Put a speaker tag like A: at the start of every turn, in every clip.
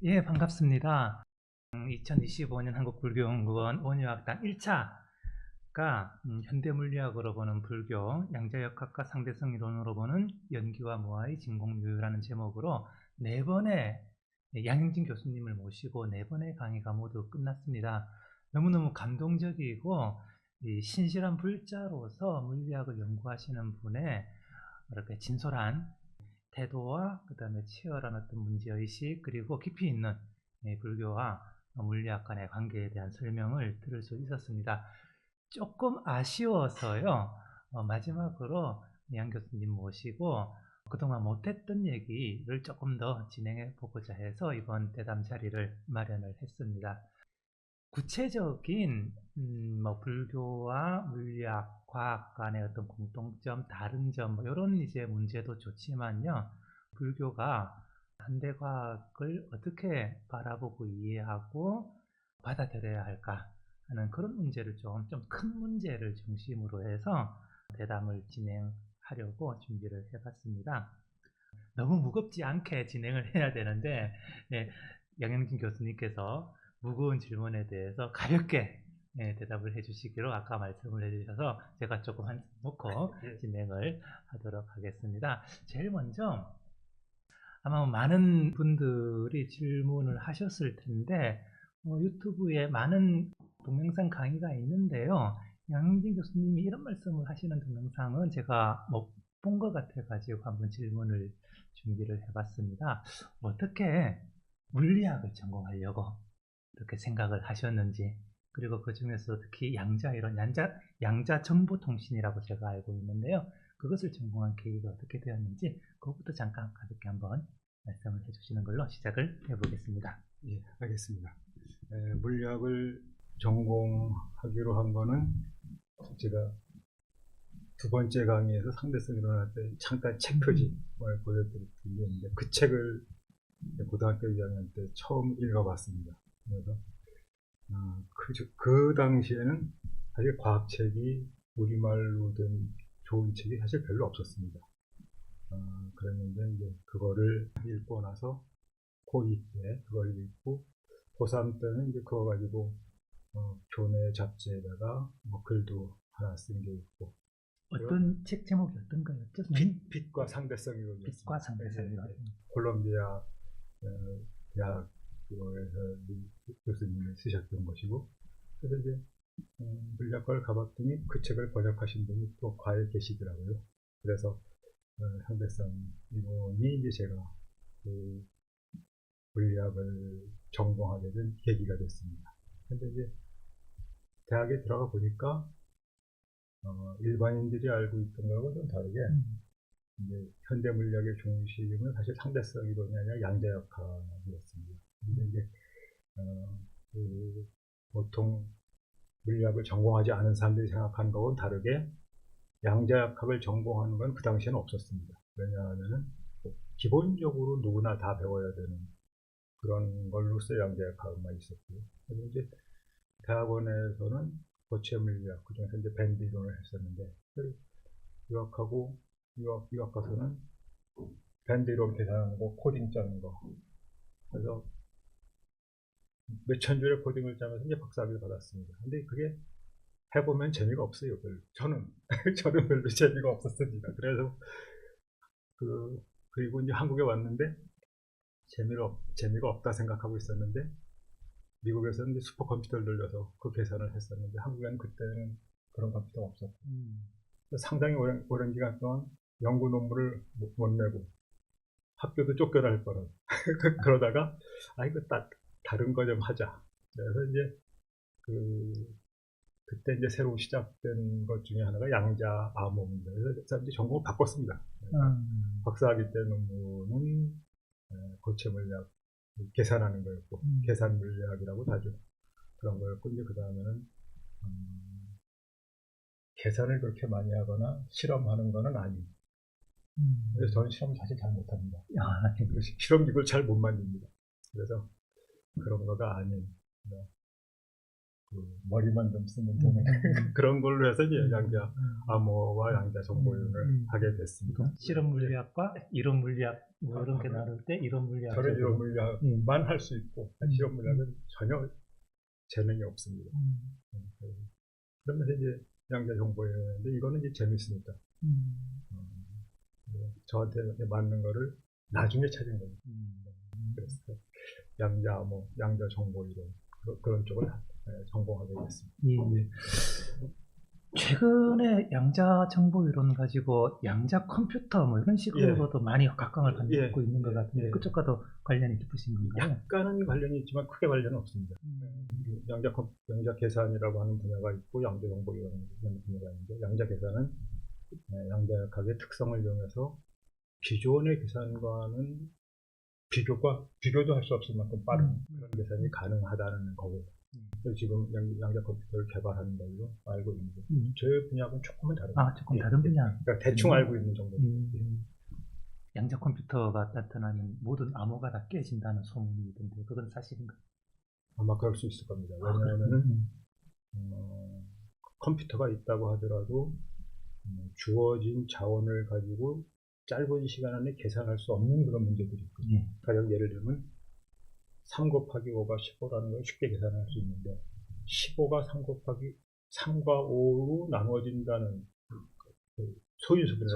A: 예, 반갑습니다. 2025년 한국불교연구원 원유학당 1차가 현대물리학으로 보는 불교, 양자역학과 상대성 이론으로 보는 연기와 모아의 진공유효라는 제목으로 4번의 양영진 교수님을 모시고 4번의 강의가 모두 끝났습니다. 너무너무 감동적이고 신실한 불자로서 물리학을 연구하시는 분의 이렇게 진솔한 태도와 그 다음에 치열한 어떤 문제의식 그리고 깊이 있는 불교와 물리학 간의 관계에 대한 설명을 들을 수 있었습니다. 조금 아쉬워서요. 마지막으로 양 교수님 모시고 그동안 못했던 얘기를 조금 더 진행해 보고자 해서 이번 대담 자리를 마련을 했습니다. 구체적인 불교와 물리학, 과학 간의 어떤 공통점, 다른 점 이런 이제 문제도 좋지만요. 불교가 현대 과학을 어떻게 바라보고 이해하고 받아들여야 할까 하는 그런 문제를 좀 큰 문제를 중심으로 해서 대담을 진행하려고 준비를 해봤습니다. 너무 무겁지 않게 진행을 해야 되는데 양영진 교수님께서 무거운 질문에 대해서 가볍게 대답을 해주시기로 아까 말씀을 해주셔서 제가 조금 한숨 놓고 진행을 하도록 하겠습니다. 제일 먼저 아마 많은 분들이 질문을 하셨을 텐데 유튜브에 많은 동영상 강의가 있는데요. 양영진 교수님이 이런 말씀을 하시는 동영상은 제가 못 본 것 같아가지고 한번 질문을 준비를 해봤습니다. 어떻게 물리학을 전공하려고 이렇게 생각을 하셨는지, 그리고 그 중에서 특히 양자정보통신이라고 제가 알고 있는데요. 그것을 전공한 계기가 어떻게 되었는지 그것부터 잠깐 가볍게 한번 말씀을 해주시는 걸로 시작을 해보겠습니다.
B: 예, 알겠습니다. 물리학을 전공하기로 한 거는 제가 두 번째 강의에서 상대성 이론할 때 잠깐 책 표지를 보여드린 게 있는데 그 책을 고등학교 2학년 때 처음 읽어봤습니다. 그래서 그 당시에는 사실 과학책이 우리말로 된 좋은 책이 사실 별로 없었습니다. 그랬는데 이제 그거를 읽고 나서 고2 때 그걸 읽고 고3 때는 이제 그거 가지고 교내 잡지에다가 글도 하나 쓴 게 있고.
A: 어떤 책 제목이 어떤 거였죠?
B: 빛과 상대성 이론이었습니다.
A: 빛과 상대성 이론.
B: 콜롬비아 대학에서 교수님이 쓰셨던 것이고, 그래서 이제 물리학과를 가봤더니 그 책을 번역하신 분이 또 과에 계시더라고요. 그래서 상대성 이론이 이제 제가 그 물리학을 전공하게 된 계기가 됐습니다. 근데 이제 대학에 들어가 보니까 일반인들이 알고 있던 거하고 좀 다르게 이제 현대 물리학의 중심은 사실 상대성 이론이 아니라 양자역학이었습니다. 근데 이제 보통 물리학을 전공하지 않은 사람들이 생각하는 것과는 다르게 양자역학을 전공하는 건 그 당시에는 없었습니다. 왜냐하면 기본적으로 누구나 다 배워야 되는 그런 걸로서 양자역학만 있었고요. 그래서 이제 대학원에서는 고체 물리학, 그중에서 이제 밴드 이론을 했었는데, 유학 가서는 밴드 이론 계산하는 거, 코딩 짜는 거. 그래서 몇천 줄의 코딩을 짜면서 이제 박사학위를 받았습니다. 근데 그게 해보면 재미가 없어요, 별로. 저는 별로 재미가 없었습니다. 그래서 그리고 이제 한국에 왔는데 재미가 없다 생각하고 있었는데, 미국에서는 이제 슈퍼컴퓨터를 늘려서 그 계산을 했었는데, 한국에는 그때는 그런 컴퓨터가 없었고, 상당히 오랜 기간 동안 연구 논문을 못 내고, 학교도 쫓겨날 뻔한. 그러다가, 이거 다른 거 좀 하자. 그래서 이제, 그때 이제 새로 시작된 것 중에 하나가 양자 암호입니다. 그래서 이제 전공을 바꿨습니다. 박사학위 때 논문은 고체 물리학, 계산하는 거였고, 계산 물리학이라고 하죠. 그런 거였고, 이제 그 다음에는, 계산을 그렇게 많이 하거나 실험하는 거는 아니에요. 그래서 저는 실험을 사실 잘 못합니다. 실험기구를 잘 못 만듭니다. 그래서 그런 거가 아닌. 머리만 좀 쓰면 되는 그런 걸로 해서 이제 양자 암호와 양자 정보윤을 하게 됐습니다.
A: 실험 물리학과 이론 물리학 뭐 이런 게 나눌 때 이론 물리학
B: 저는 이론 물리학만 할 수 있고 실험 물리학은 전혀 재능이 없습니다. 그러면서 이제 양자 정보윤인데 이거는 이제 재밌으니까 저한테 맞는 거를 나중에 찾은 거죠. 그래서 양자 암호, 양자 정보 이론 그런 쪽을 전공하게 됐습니다.
A: 예. 최근에 양자 정보 이론 가지고 양자 컴퓨터 뭐 이런 식으로도 많이 각광을 받고 있는 것 같은데 그쪽과도 관련이 깊으신 건가요?
B: 약간은 관련이 있지만 크게 관련은 없습니다. 양자 계산이라고 하는 분야가 있고 양자 정보 이론이라는 분야가 있는데 양자 계산은 양자역학의 특성을 이용해서 기존의 계산과는 비교도 할 수 없을 만큼 빠른 그런 계산이 가능하다는 거고 지금 양자 컴퓨터를 개발하는 걸로 알고 있는데 제 분야하고는 조금은 다릅니다.
A: 조금 다른 분야.
B: 그러니까 대충 알고 있는 정도입니다.
A: 양자 컴퓨터가 나타나면 모든 암호가 다 깨진다는 소문이 있던데 그건 사실인가요?
B: 아마 그럴 수 있을 겁니다. 왜냐하면 컴퓨터가 있다고 하더라도 주어진 자원을 가지고 짧은 시간 안에 계산할 수 없는 그런 문제들이 있거든요. 가령 예를 들면 3 곱하기 5가 15라는 걸 쉽게 계산할 수 있는데 15가 3 곱하기 3과 5로 나눠진다는 소인수분해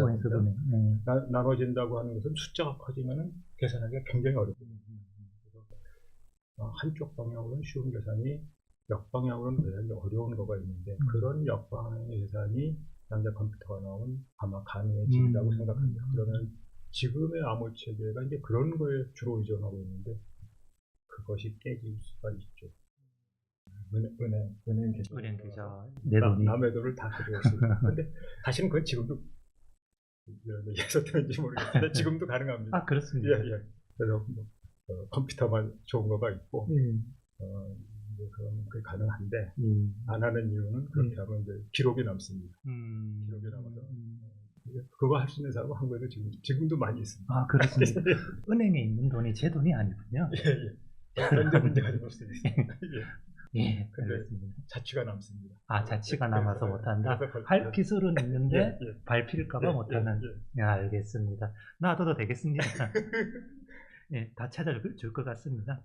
B: 나눠진다고 하는 것은 숫자가 커지면 계산하기가 굉장히 어렵거든요. 한쪽 방향으로는 쉬운 계산이 역방향으로는 계산이 어려운 거가 있는데 그런 역방향의 계산이 양자 컴퓨터가 나오면 아마 가능해진다고 생각합니다. 그러면 지금의 암호 체계가 이제 그런 거에 주로 의존하고 있는데 그것이 깨질 수가 있죠. 은행 계좌 남의 돈을 다 가져올 수 있어요. 근데 사실은 그건 지금도 이런 얘기해서 되는지 모르겠는데 지금도 가능합니다.
A: 그렇습니다.
B: 그래서 컴퓨터만 좋은 거가 있고 그건 그게 가능한데 안 하는 이유는 그렇게 하면 이제 기록이 남습니다. 기록이 남아서 그거 할 수 있는 사람은 한국에도 지금도 많이 있습니다.
A: 그렇습니다. 은행에 있는 돈이 제 돈이 아니군요.
B: 현재 문제가 될 수도 있습니다.
A: 그렇습니다.
B: 자취가 남습니다.
A: 자취가 남아서 못한다. 할 기술은 있는데 밟힐까봐 못하는. 알겠습니다. 놔둬도 되겠습니다. 다 찾아줄 것 같습니다.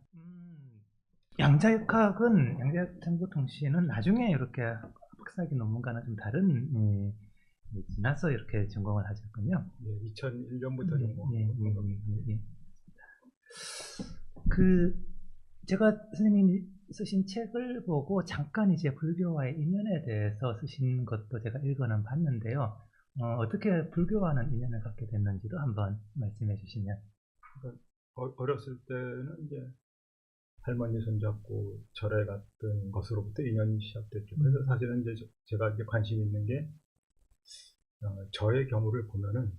A: 양자역학은 양자정보통신은 나중에 이렇게 학사기 논문과는 좀 다른 지나서 이렇게 전공을 하셨군요.
B: 2001년부터 전공한 겁니다.
A: 제가 선생님이 쓰신 책을 보고 잠깐 이제 불교와의 인연에 대해서 쓰신 것도 제가 읽어는 봤는데요. 어떻게 불교와는 인연을 갖게 됐는지도 한번 말씀해 주시면.
B: 어렸을 때는 이제 할머니 손잡고 절에 갔던 것으로부터 인연이 시작됐죠. 그래서 사실은 이제 제가 이제 관심 있는 게 저의 경우를 보면은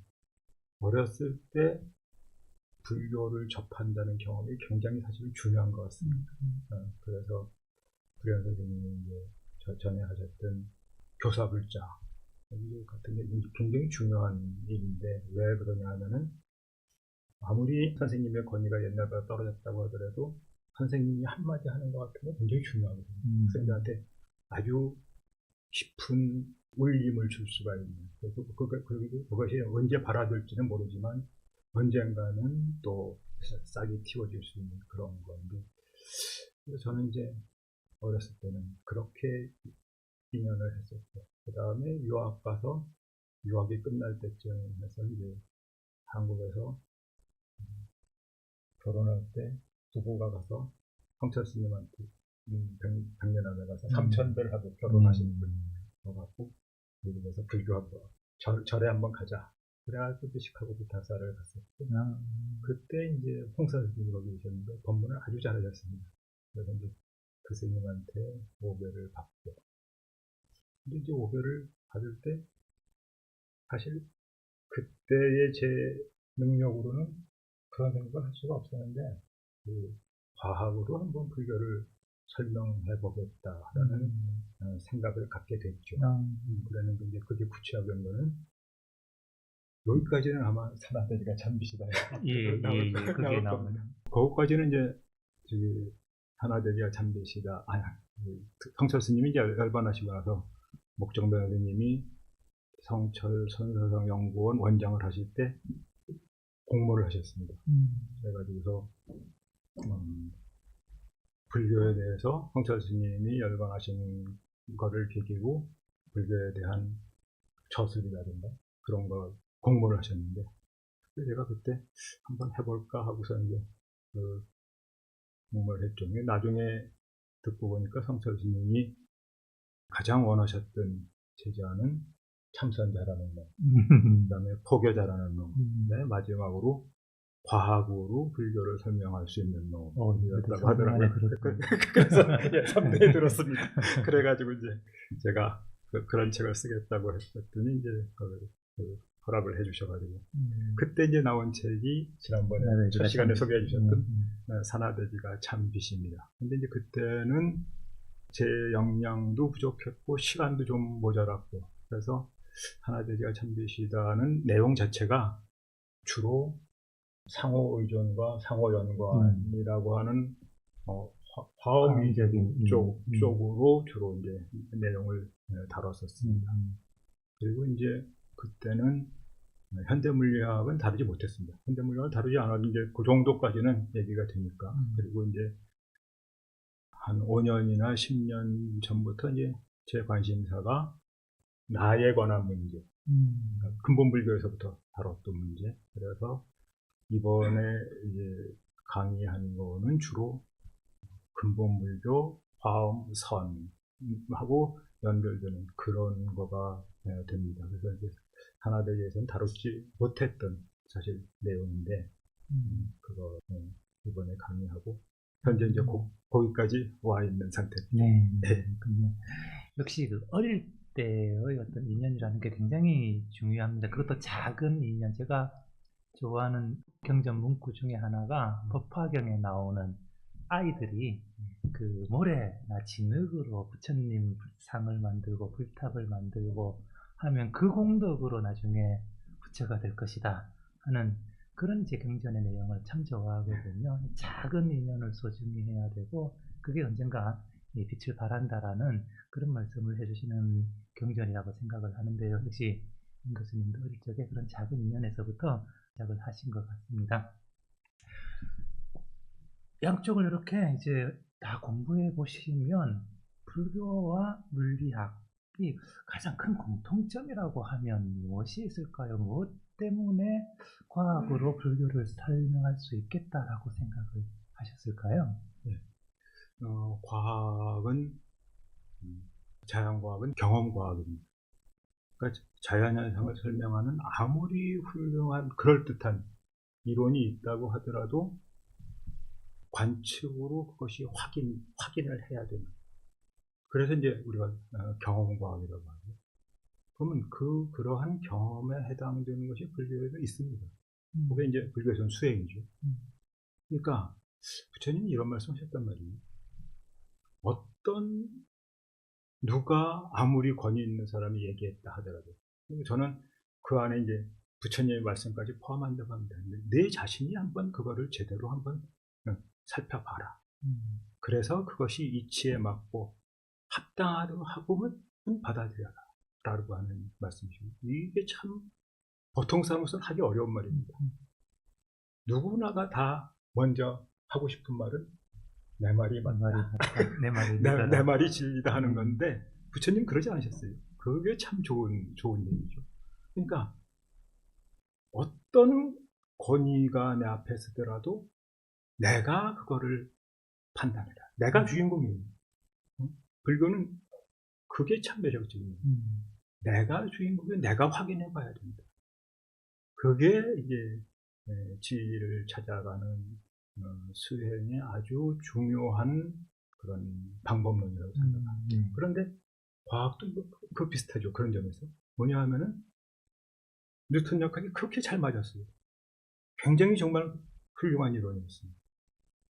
B: 어렸을 때 불교를 접한다는 경험이 굉장히 사실 중요한 것 같습니다. 그래서 불현 선생님이 이제 전에 하셨던 교사불자 같은 게 굉장히 중요한 일인데 왜 그러냐 하면은 아무리 선생님의 권위가 옛날보다 떨어졌다고 하더라도 선생님이 한마디 하는 것 같은 건 굉장히 중요하거든요. 학생들한테 아주 깊은 울림을 줄 수가 있는 그것이 언제 발아들지는 모르지만 언젠가는 또 싹이 틔워질 수 있는 그런 건데 그래서 저는 이제 어렸을 때는 그렇게 인연을 했었고 그 다음에 유학 가서 유학이 끝날 때쯤 해서 이제 한국에서 결혼할 때 부부가 가서 성철 스님한테 백년함에 가서 삼천별하고 결혼하신 분이 와갖고 미국에서 불교하고 절에 한번 가자. 그래가지고 시카고 부타사를 갔었고 그때 이제 홍사 스님이 거기 계셨는데 법문을 아주 잘하셨습니다. 그래서 이제 그 스님한테 오배를 받고 근데 이제 오배를 받을 때 사실 그때의 제 능력으로는 그런 생각을 할 수가 없었는데 과학으로 한번 불교를 설명해 보겠다라는 생각을 갖게 됐죠. 그랬는데 이제 그게 구체화된 거는 여기까지는 아마 산화대리가 참비시다.
A: 그게 나오면
B: 거기까지는 이제 하나되기가 참되시다. 성철 스님이 이제 열반하시고 나서 목정변 스님이 성철 선서성 연구원 원장을 하실 때 공모를 하셨습니다. 그래가지고서 불교에 대해서 성철 스님이 열반하신 거를 계기로 불교에 대한 저술이라든가 그런 거 공모를 하셨는데, 제가 그때 한번 해볼까 하고서 이제 그 공모를 했죠. 나중에 듣고 보니까 성철 스님이 가장 원하셨던 제자는 참선자라는 놈, 그 다음에 포교자라는 놈, 마지막으로 과학으로 불교를 설명할 수 있는 놈이었다고 하더라고요. 그래서 3대에 들었습니다. 그래가지고 이제 제가 그런 책을 쓰겠다고 했더니 이제 허락을 해주셔가지고 그때 이제 나온 책이 지난번에 첫 시간에 소개해 주셨던 산하대지가 참빛입니다. 근데 이제 그때는 제 역량도 부족했고 시간도 좀 모자랐고, 그래서 산하대지가 참빛이다는 내용 자체가 주로 상호 의존과 상호 연관이라고 하는 화엄적인 쪽으로 주로 이제 내용을 다뤘었습니다. 그리고 이제 그때는 현대 물리학은 다루지 못했습니다. 현대 물리학을 다루지 않아도 이제 그 정도까지는 얘기가 되니까. 그리고 이제 한 5년이나 10년 전부터 이제 제 관심사가 나에 관한 문제, 그러니까 근본 불교에서부터 다뤘던 문제. 그래서 이번에 이제 강의한 거는 주로 근본 불교, 화엄, 선하고 연결되는 그런 거가 됩니다. 그래서 이제 산하대지에서는 다루지 못했던 사실 내용인데, 그거 이번에 강의하고 현재 이제 거기까지 와 있는 상태입니다.
A: 네. 역시 그 어릴 때의 어떤 인연이라는 게 굉장히 중요합니다. 그것도 작은 인연. 제가 좋아하는 경전 문구 중에 하나가 법화경에 나오는 아이들이 그 모래나 진흙으로 부처님 상을 만들고 불탑을 만들고 하면 그 공덕으로 나중에 부처가 될 것이다 하는 그런 제 경전의 내용을 참 좋아하거든요. 작은 인연을 소중히 해야 되고 그게 언젠가 빛을 발한다라는 그런 말씀을 해주시는 경전이라고 생각을 하는데요. 역시 임 교수님도 어릴 적에 그런 작은 인연에서부터 시작을 하신 것 같습니다. 양쪽을 이렇게 이제 다 공부해 보시면 불교와 물리학이 가장 큰 공통점이라고 하면 무엇이 있을까요? 무엇 때문에 과학으로 불교를 설명할 수 있겠다라고 생각을 하셨을까요?
B: 네. 과학은 자연과학은 경험과학입니다. 그러니까 자연현상을 설명하는 아무리 훌륭한 그럴듯한 이론이 있다고 하더라도 관측으로 그것이 확인을 해야 됩니다. 그래서 이제 우리가 경험과학이라고 하죠. 그러면 그러한 경험에 해당되는 것이 불교에도 있습니다. 그게 이제 불교에서는 수행이죠. 그러니까 부처님이 이런 말씀하셨단 말이에요. 어떤 누가 아무리 권위 있는 사람이 얘기했다 하더라도 저는 그 안에 이제 부처님의 말씀까지 포함한다고 합니다. 내 자신이 한번 그거를 제대로 한번 살펴봐라. 그래서 그것이 이치에 맞고 합당하다고 하고는 받아들여라 라고 하는 말씀이십니다. 이게 참 보통 사람으로서는 하기 어려운 말입니다. 누구나가 다 먼저 하고 싶은 말은 내 말이 맞다. 내 말이 진리다 하는 건데 부처님 그러지 않으셨어요. 그게 참 좋은 얘기죠. 그러니까 어떤 권위가 내 앞에 서더라도 내가 그거를 판단해라. 내가 주인공이에요. 불교는 그게 참 매력적입니다. 내가 주인공이면 내가 확인해 봐야 됩니다. 그게 이제 지위를 찾아가는 수행의 아주 중요한 그런 방법론이라고 생각합니다. 그런데 과학도 그 비슷하죠. 그런 점에서 뭐냐 하면은 뉴턴 역학이 그렇게 잘 맞았어요. 굉장히 정말 훌륭한 이론이었습니다.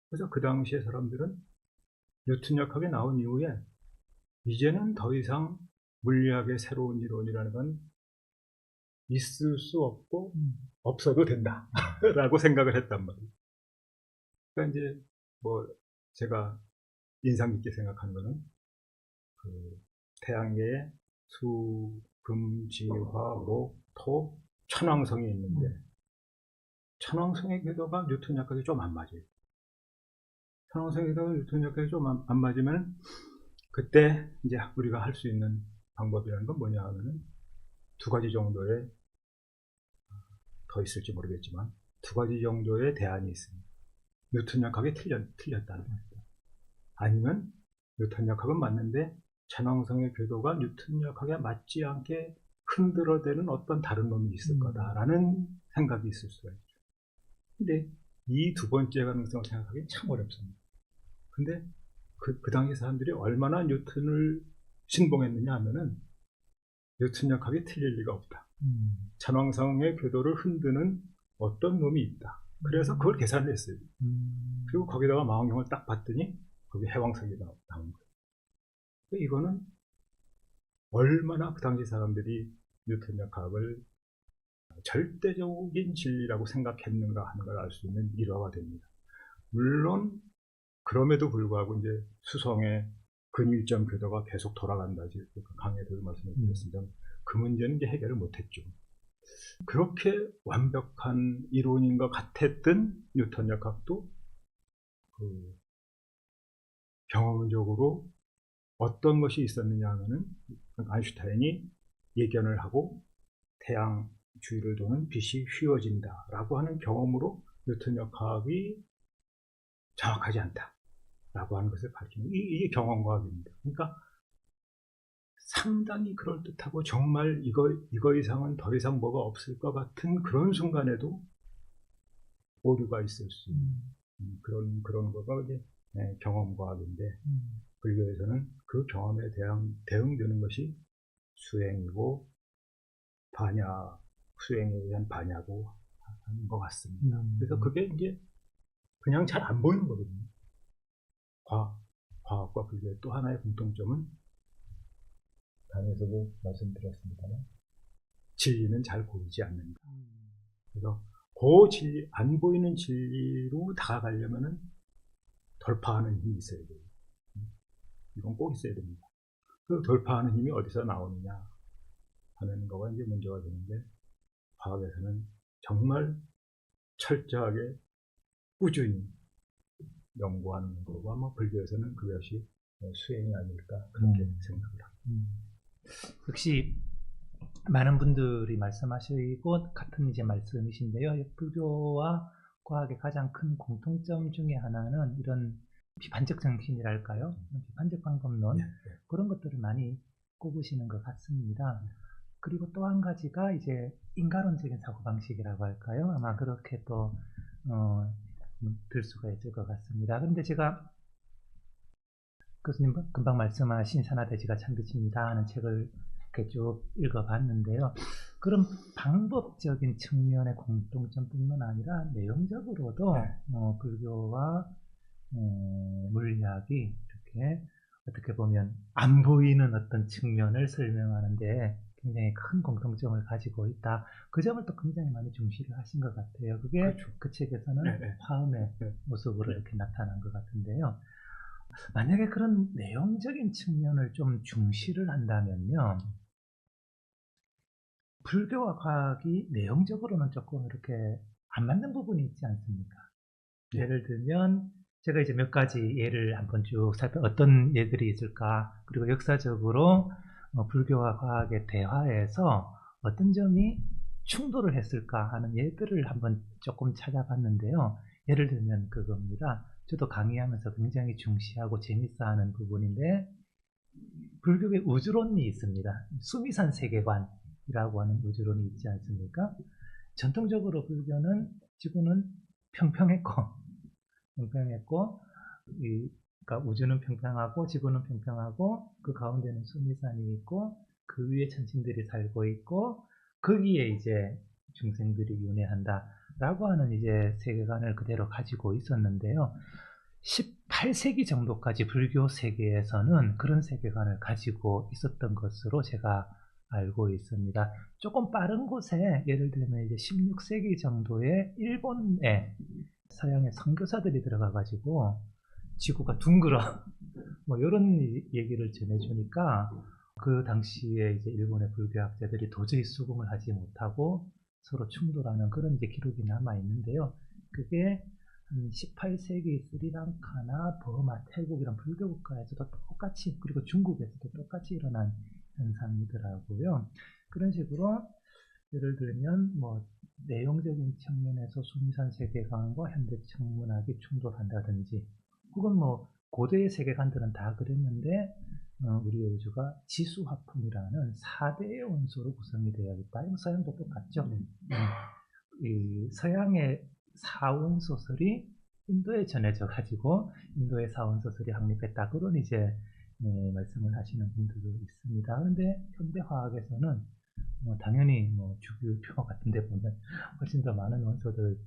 B: 그래서 그 당시에 사람들은 뉴턴 역학이 나온 이후에 이제는 더 이상 물리학의 새로운 이론이라는 건 있을 수 없고 없어도 된다 라고 생각을 했단 말이에요. 그러니까 이제 뭐 제가 인상 깊게 생각한 거는 그 태양계에 수, 금, 지, 화, 목, 토, 천왕성이 있는데 천왕성의 궤도가 뉴턴 약학에 좀 안 맞아요. 천왕성의 궤도가 뉴턴 약학에 좀 안 맞으면 그때 이제 우리가 할 수 있는 방법이라는 건 뭐냐 하면은 두 가지 정도의, 더 있을지 모르겠지만 두 가지 정도의 대안이 있습니다. 뉴턴 약학이 틀렸다는 겁니다. 아니면 뉴턴 약학은 맞는데 천왕성의 궤도가 뉴턴 약학에 맞지 않게 흔들어대는 어떤 다른 놈이 있을 거다라는 생각이 있을 수가 있죠. 근데 이 두 번째 가능성을 생각하기 참 어렵습니다. 근데 그 당시 사람들이 얼마나 뉴턴을 신봉했느냐 하면은 뉴턴 약학이 틀릴 리가 없다. 천왕성의 궤도를 흔드는 어떤 놈이 있다. 그래서 그걸 계산을 했어요. 그리고 거기다가 망원경을 딱 봤더니 거기 해왕성이 나온 거예요. 이거는 얼마나 그 당시 사람들이 뉴턴 약학을 절대적인 진리라고 생각했는가 하는 걸 알 수 있는 일화가 됩니다. 물론 그럼에도 불구하고 이제 수성의 근일점 궤도가 계속 돌아간다. 강의에도 말씀을 드렸습니다. 그 문제는 이제 해결을 못했죠. 그렇게 완벽한 이론인 것 같았던 뉴턴 약학도 그 경험적으로 어떤 것이 있었느냐 하면은 아인슈타인이 예견을 하고 태양 주위를 도는 빛이 휘어진다 라고 하는 경험으로 뉴턴 약학이 정확하지 않다 라고 하는 것을 밝히는, 이게 경험과학입니다. 그러니까 상당히 그럴듯하고 정말 이거 이상은 더 이상 뭐가 없을 것 같은 그런 순간에도 오류가 있을 수 있는 그런 거가 이제 경험과학인데, 불교에서는 그 경험에 대응되는 것이 수행이고 수행에 의한 반야고 하는 것 같습니다. 그래서 그게 이제 그냥 잘 안 보이는 거거든요. 과학과 불교의 또 하나의 공통점은 강의에서도 말씀드렸습니다만 진리는 잘 보이지 않는다. 그래서 그 진리, 안 보이는 진리로 다가가려면은 돌파하는 힘이 있어야 돼요. 이건 꼭 있어야 됩니다. 그 돌파하는 힘이 어디서 나오느냐 하는 거가 이제 문제가 되는데, 과학에서는 정말 철저하게 꾸준히 연구하는 거고, 아마 불교에서는 그것이 수행이 아닐까 그렇게 생각을 합니다.
A: 역시 많은 분들이 말씀하시고 같은 이제 말씀이신데요. 불교와 과학의 가장 큰 공통점 중에 하나는 이런 비판적 정신이랄까요? 비판적 방법론, 그런 것들을 많이 꼽으시는 것 같습니다. 그리고 또 한 가지가 이제 인간론적인 사고방식이라고 할까요? 아마 그렇게 또 들 수가 있을 것 같습니다. 그런데 제가 교수님 금방 말씀하신 산하대지가 참빛입니다 하는 책을 이렇게 쭉 읽어봤는데요. 그런 방법적인 측면의 공통점뿐만 아니라 내용적으로도 불교와 물리학이 이렇게 어떻게 보면 안 보이는 어떤 측면을 설명하는데 굉장히 큰 공통점을 가지고 있다. 그 점을 또 굉장히 많이 중시를 하신 것 같아요. 그게 그렇죠. 그 책에서는 화음의 모습으로 이렇게 나타난 것 같은데요. 만약에 그런 내용적인 측면을 좀 중시를 한다면요, 불교와 과학이 내용적으로는 조금 이렇게 안 맞는 부분이 있지 않습니까? 예를 들면 제가 이제 몇 가지 예를 한번 쭉 어떤 예들이 있을까, 그리고 역사적으로 불교와 과학의 대화에서 어떤 점이 충돌을 했을까 하는 예들을 한번 조금 찾아봤는데요. 예를 들면 그겁니다. 저도 강의하면서 굉장히 중시하고 재밌어하는 부분인데, 불교의 우주론이 있습니다. 수미산 세계관이라고 하는 우주론이 있지 않습니까? 전통적으로 불교는 지구는 평평했고 그러니까 우주는 평평하고 지구는 평평하고 그 가운데는 수미산이 있고 그 위에 천신들이 살고 있고 거기에 이제 중생들이 윤회한다라고 하는 이제 세계관을 그대로 가지고 있었는데요. 18세기 정도까지 불교 세계에서는 그런 세계관을 가지고 있었던 것으로 제가 알고 있습니다. 조금 빠른 곳에 예를 들면 이제 16세기 정도에 일본에 서양의 선교사들이 들어가 가지고 지구가 둥그러 뭐 이런 얘기를 전해주니까 그 당시에 이제 일본의 불교학자들이 도저히 수긍을 하지 못하고 서로 충돌하는 그런 이제 기록이 남아 있는데요. 그게 한 18세기 스리랑카나 버마, 태국 이런 불교 국가에서도 똑같이, 그리고 중국에서도 똑같이 일어난 현상이더라고요. 그런 식으로 예를 들면 뭐 내용적인 측면에서 수미산 세계관과 현대 천문학이 충돌한다든지, 혹은 뭐 고대의 세계관들은 다 그랬는데 우리의 우주가 지수화풍이라는 4대의 원소로 구성이 되어 있다. 이거 서양도 똑같죠. 이 서양의 사원소설이 인도에 전해져 가지고 인도의 사원소설이 확립했다. 그런 이제 말씀을 하시는 분들도 있습니다. 그런데 현대화학에서는 당연히 뭐 주기율표 같은 데 보면 훨씬 더 많은 원소들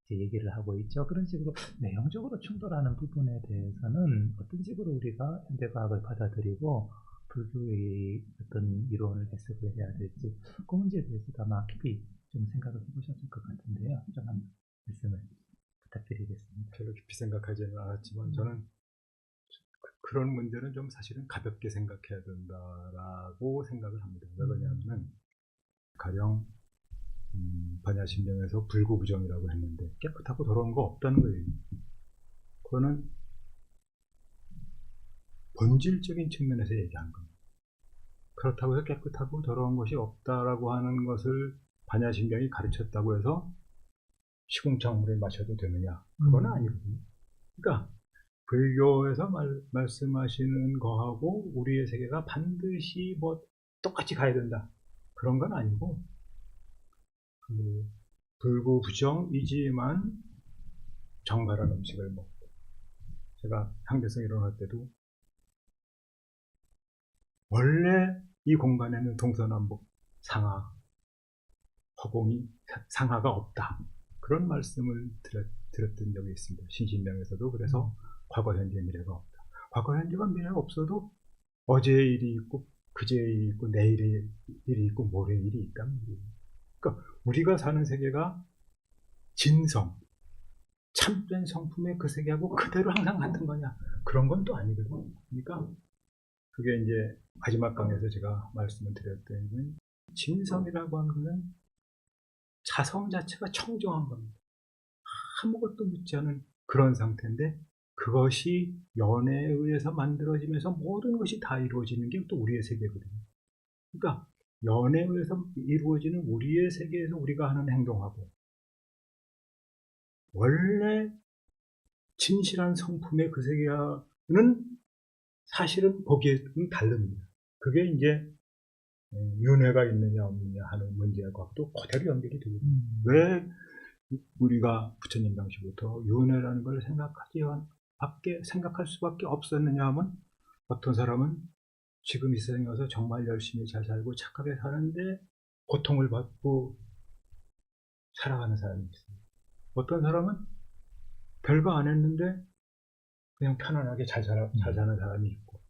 A: 이제 얘기를 하고 있죠. 그런 식으로 내용적으로 충돌하는 부분에 대해서는 어떤 식으로 우리가 현대과학을 받아들이고 불교의 어떤 이론을 해석을 해야 될지, 그 문제에 대해서도 아마 깊이 좀 생각을 해보셨을 것 같은데요. 좀 한 말씀을 부탁드리겠습니다.
B: 별로 깊이 생각하지는 않았지만 저는 그런 문제는 좀 사실은 가볍게 생각해야 된다라고 생각을 합니다. 왜 그러냐면은 가령 반야신경에서 불구부정이라고 했는데 깨끗하고 더러운 거 없다는 거예요. 그거는 본질적인 측면에서 얘기한 겁니다. 그렇다고 해서 깨끗하고 더러운 것이 없다라고 하는 것을 반야신경이 가르쳤다고 해서 시궁창물을 마셔도 되느냐? 그건 아니거든요. 그러니까 불교에서 말씀하시는 거하고 우리의 세계가 반드시 뭐 똑같이 가야 된다, 그런 건 아니고, 그 불구부정이지만 정갈한 음식을 먹고, 제가 상대성 이론할 때도 원래 이 공간에는 동서남북 상하, 허공이 상하가 없다, 그런 말씀을 드렸던 적이 있습니다. 신신명에서도. 그래서 과거, 현재, 미래가 없다. 과거, 현재가 미래가 없어도 어제의 일이 있고 그제의 일이 있고 내일의 일이 있고 모레의 일이 있다는 거예요. 그러니까 우리가 사는 세계가 진성, 참된 성품의 그 세계하고 그대로 항상 같은 거냐? 그런 건 또 아니거든요. 그러니까 그게 이제 마지막 강에서 제가 말씀을 드렸더니, 진성이라고 하는 것은 자성 자체가 청정한 겁니다. 아무것도 묻지 않은 그런 상태인데, 그것이 연애에 의해서 만들어지면서 모든 것이 다 이루어지는 게 또 우리의 세계거든요. 그러니까 연애에 의해서 이루어지는 우리의 세계에서 우리가 하는 행동하고 원래 진실한 성품의 그 세계는 사실은 거기에는 다릅니다. 그게 이제 윤회가 있느냐 없느냐 하는 문제하고도 그대로 연결이 되거든요. 왜 우리가 부처님 당시부터 윤회라는 걸 생각할 수밖에 없었느냐 하면, 어떤 사람은 지금 이 세상에 와서 정말 열심히 잘 살고 착하게 사는데 고통을 받고 살아가는 사람이 있어요. 어떤 사람은 별거 안 했는데 그냥 편안하게 잘 사는 사람이 있고.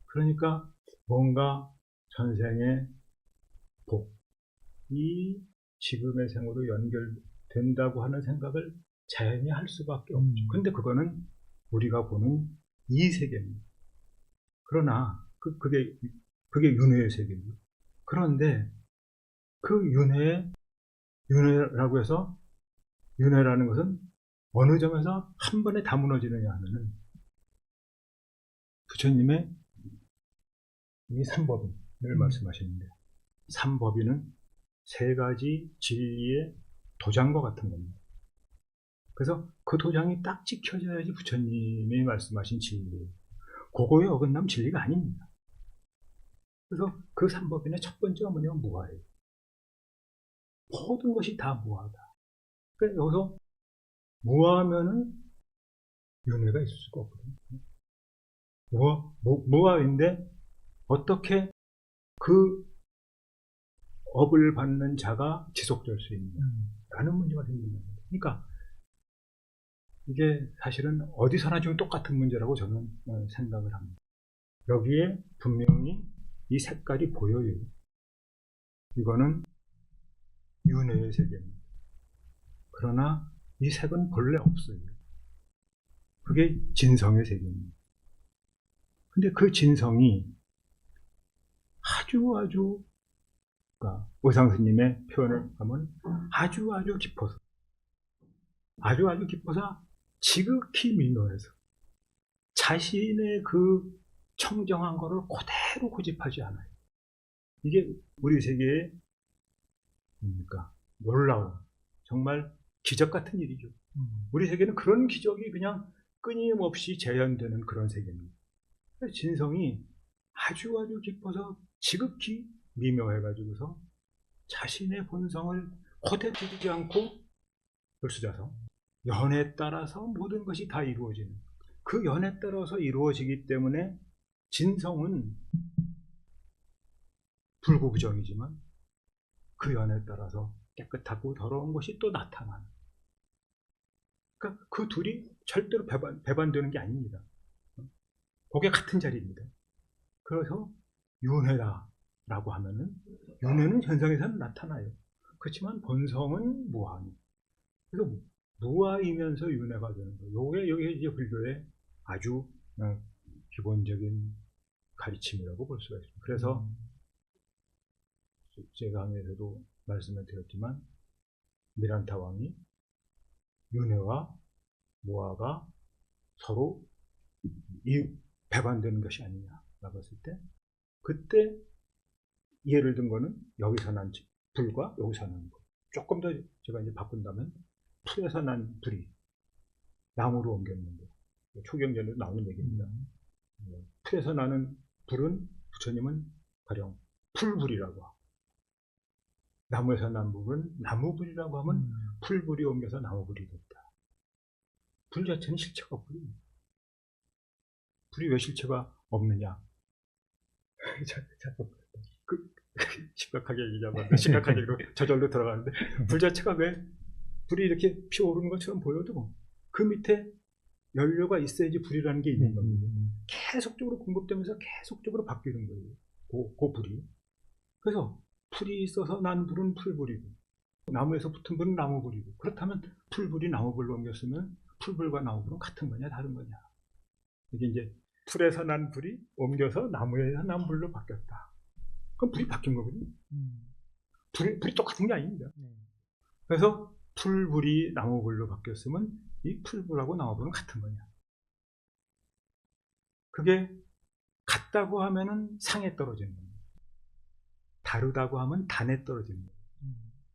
B: 그러니까 뭔가 전생의 복이 지금의 생으로 연결된다고 하는 생각을 자연히 할 수밖에 없죠. 근데 그거는 우리가 보는 이 세계입니다. 그러나 그게 윤회의 세계입니다. 그런데 그 윤회라고 해서, 윤회라는 것은 어느 점에서 한 번에 다 무너지느냐 하면은, 부처님의 이 삼법인을 말씀하시는데, 삼법인은 세 가지 진리의 도장과 같은 겁니다. 그래서 그 도장이 딱 찍혀져야지 부처님이 말씀하신 진리예요. 그거에 어긋나면 진리가 아닙니다. 그래서 그 삼법인의 첫 번째가 뭐냐면 무아예요. 모든 것이 다 무아다. 그러니까 여기서 무아하면은 윤회가 있을 수가 없거든요. 무아인데 어떻게 그 업을 받는 자가 지속될 수 있느냐라는 문제가 생긴다. 그러니까 이게 사실은 어디서나 좀 똑같은 문제라고 저는 생각을 합니다. 여기에 분명히 이 색깔이 보여요. 이거는 윤회의 세계입니다. 그러나 이 색은 본래 없어요. 그게 진성의 세계입니다. 근데 그 진성이 아주 그러니까 오상 스님의 표현을 하면 아주 깊어서 지극히 미묘해서 자신의 그 청정한 거를 그대로 고집하지 않아요. 이게 우리 세계의 뭡니까? 놀라운 정말 기적 같은 일이죠. 우리 세계는 그런 기적이 그냥 끊임없이 재현되는 그런 세계입니다. 진성이 아주 깊어서 지극히 미묘해가지고서 자신의 본성을 그대로 두지 않고 벌수자서 연에 따라서 모든 것이 다 이루어지는, 그 연에 따라서 이루어지기 때문에 진성은 불구부정이지만 그 연에 따라서 깨끗하고 더러운 것이 또 나타나는, 그러니까 그 둘이 절대로 배반되는 게 아닙니다. 그게 같은 자리입니다. 그래서 윤회다라고 하면은, 윤회는 현상에서는 나타나요. 그렇지만 본성은 무아니. 그래서 무아이면서 윤회가 되는 거예요. 요게 이제 불교의 아주 기본적인 가르침이라고 볼 수가 있습니다. 그래서 제 강의에서도 말씀을 드렸지만, 미란타 왕이 윤회와 무아가 서로 배반되는 것이 아니냐라고 했을 때, 그때 예를 든 거는 여기서 난 불과 여기서 난 불. 조금 더 제가 이제 바꾼다면, 풀에서 난 불이 나무로 옮겼는데, 초경전에도 나오는 얘기입니다. 풀에서 나는 불은 부처님은 가령 풀불이라고 하고, 나무에서 난 불은 나무불이라고 하면 풀불이 옮겨서 나무불이 됐다. 불 자체는 실체가 없거든요. 불이 왜 실체가 없느냐? 심각하게 얘기하면 심각한 얘기로 저절로 들어가는데, 불 자체가 왜 불이 이렇게 피어오르는 것처럼 보여도 그 밑에 연료가 있어야지 불이라는 게 있는 겁니다. 계속적으로 공급되면서 계속적으로 바뀌는 거예요. 그 불이. 그래서 풀이 있어서 난 불은 풀불이고, 나무에서 붙은 불은 나무불이고, 그렇다면 풀불이 나무불로 옮겼으면 풀불과 나무불은 같은 거냐 다른 거냐. 이게 이제 풀에서 난 불이 옮겨서 나무에서 난 불로 바뀌었다. 그럼 불이 바뀐 거거든요. 불이 똑같은 게 아닙니다. 그래서 풀불이 나무불로 바뀌었으면 이 풀불하고 나무불은 같은 거냐. 그게 같다고 하면은 상에 떨어지는 겁니다. 다르다고 하면 단에 떨어지는 거예요.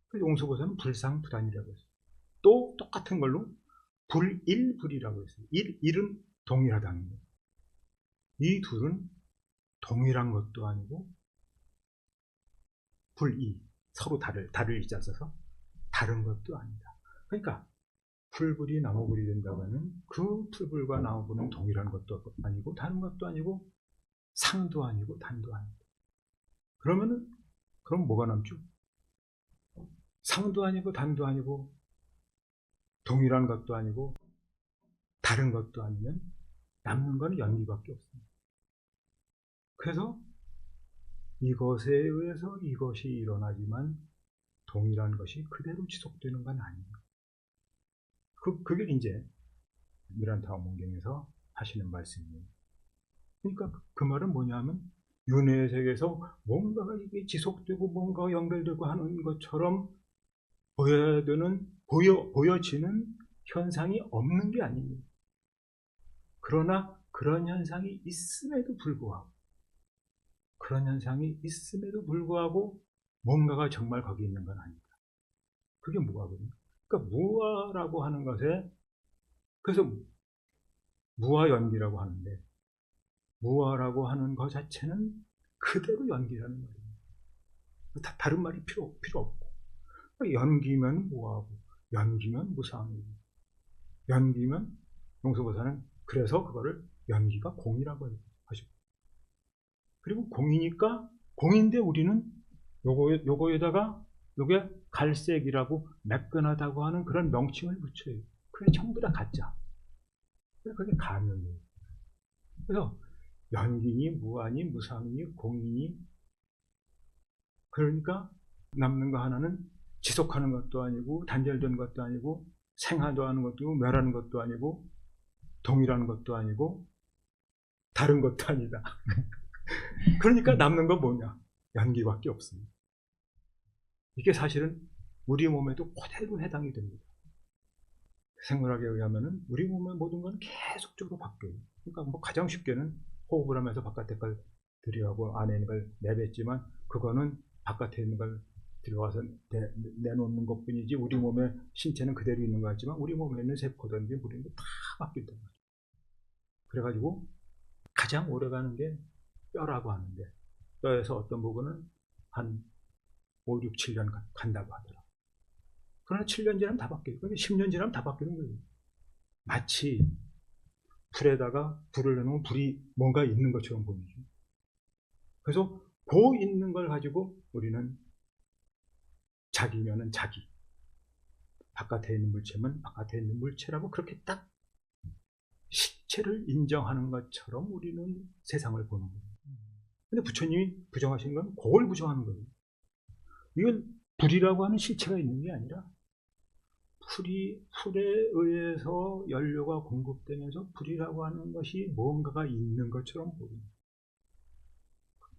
B: 그래서 용수보서는 불상불단이라고 했어요. 또 똑같은 걸로 불일불이라고 했어요. 일은 동일하다는 거예요. 이 둘은 동일한 것도 아니고 불이 서로 다를 일자 써서 다른 것도 아니다. 그러니까 풀불이 나무불이 된다면 그 풀불과 나무불은 동일한 것도 아니고 다른 것도 아니고 상도 아니고 단도 아니고. 그럼 뭐가 남죠? 상도 아니고 단도 아니고 동일한 것도 아니고 다른 것도 아니면 남는 건 연기밖에 없습니다. 그래서 이것에 의해서 이것이 일어나지만 동일한 것이 그대로 지속되는 건 아니에요. 그게 이제 미란타 왕문경에서 하시는 말씀이에요. 그러니까 그 말은 뭐냐면, 윤회의 세계에서 뭔가가 이게 지속되고 뭔가가 연결되고 하는 것처럼 보여지는 현상이 없는 게 아닙니다. 그러나 그런 현상이 있음에도 불구하고 뭔가가 정말 거기 있는 건 아니다. 그게 무아거든요. 그러니까 무아라고 하는 것에, 그래서 무아연기라고 하는데, 무아라고 하는 것 자체는 그대로 연기라는 말이에요. 다른 말이 필요 없고, 연기면 무아고, 연기면 무상이고, 연기면 용서보사는 그래서 그거를 연기가 공이라고 하시고, 그리고 공이니까, 공인데 우리는 요거에다가 요게 갈색이라고 매끈하다고 하는 그런 명칭을 붙여요. 그게 전부 다 가짜. 그게 가면이에요. 그래서 연기니 무아니 무상이니 공이니, 그러니까 남는 거 하나는 지속하는 것도 아니고 단절된 것도 아니고 생하도 하는 것도 멸하는 것도 아니고 동일한 것도 아니고 다른 것도 아니다. 그러니까 남는 건 뭐냐? 연기밖에 없습니다. 이게 사실은 우리 몸에도 그대로 해당이 됩니다. 생물학에 의하면은 우리 몸의 모든 건 계속적으로 바뀌어요. 그러니까 뭐 가장 쉽게는 호흡을 하면서 바깥에 걸 들여하고 안에 있는 걸 내뱉지만 그거는 바깥에 있는 걸 들어와서 내놓는 것 뿐이지 우리 몸의 신체는 그대로 있는 것 같지만 우리 몸에 있는 세포든지 우리는 다 바뀐단 말이에요. 그래가지고 가장 오래가는 게 뼈라고 하는데 뼈에서 어떤 부분은 한 5, 6, 7년 간다고 하더라고요. 그러나 7년 지나면 다 바뀌어요. 그러니까 10년 지나면 다 바뀌는 거예요. 마치 불에다가 불을 내놓으면 불이 뭔가 있는 것처럼 보이죠. 그래서 그 있는 걸 가지고 우리는 자기면은 자기, 바깥에 있는 물체면 바깥에 있는 물체라고 그렇게 딱 실체를 인정하는 것처럼 우리는 세상을 보는 거예요. 근데 부처님이 부정하시는 건 그걸 부정하는 거예요. 이건 불이라고 하는 실체가 있는 게 아니라 불에 의해서 연료가 공급되면서 불이라고 하는 것이 뭔가가 있는 것처럼 보입니다.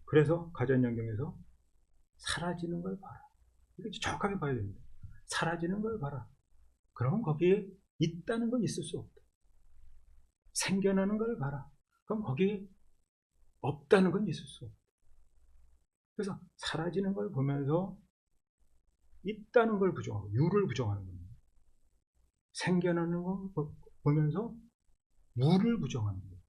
B: 그래서 가전연경에서 사라지는 걸 봐라. 이렇게 정확하게 봐야 됩니다. 사라지는 걸 봐라. 그러면 거기에 있다는 건 있을 수 없다. 생겨나는 걸 봐라. 그럼 거기에 없다는 건 있을 수 없다. 그래서 사라지는 걸 보면서 있다는 걸 부정하고 유를 부정하는 겁니다. 생겨나는 걸 보면서 무를 부정하는 거예요.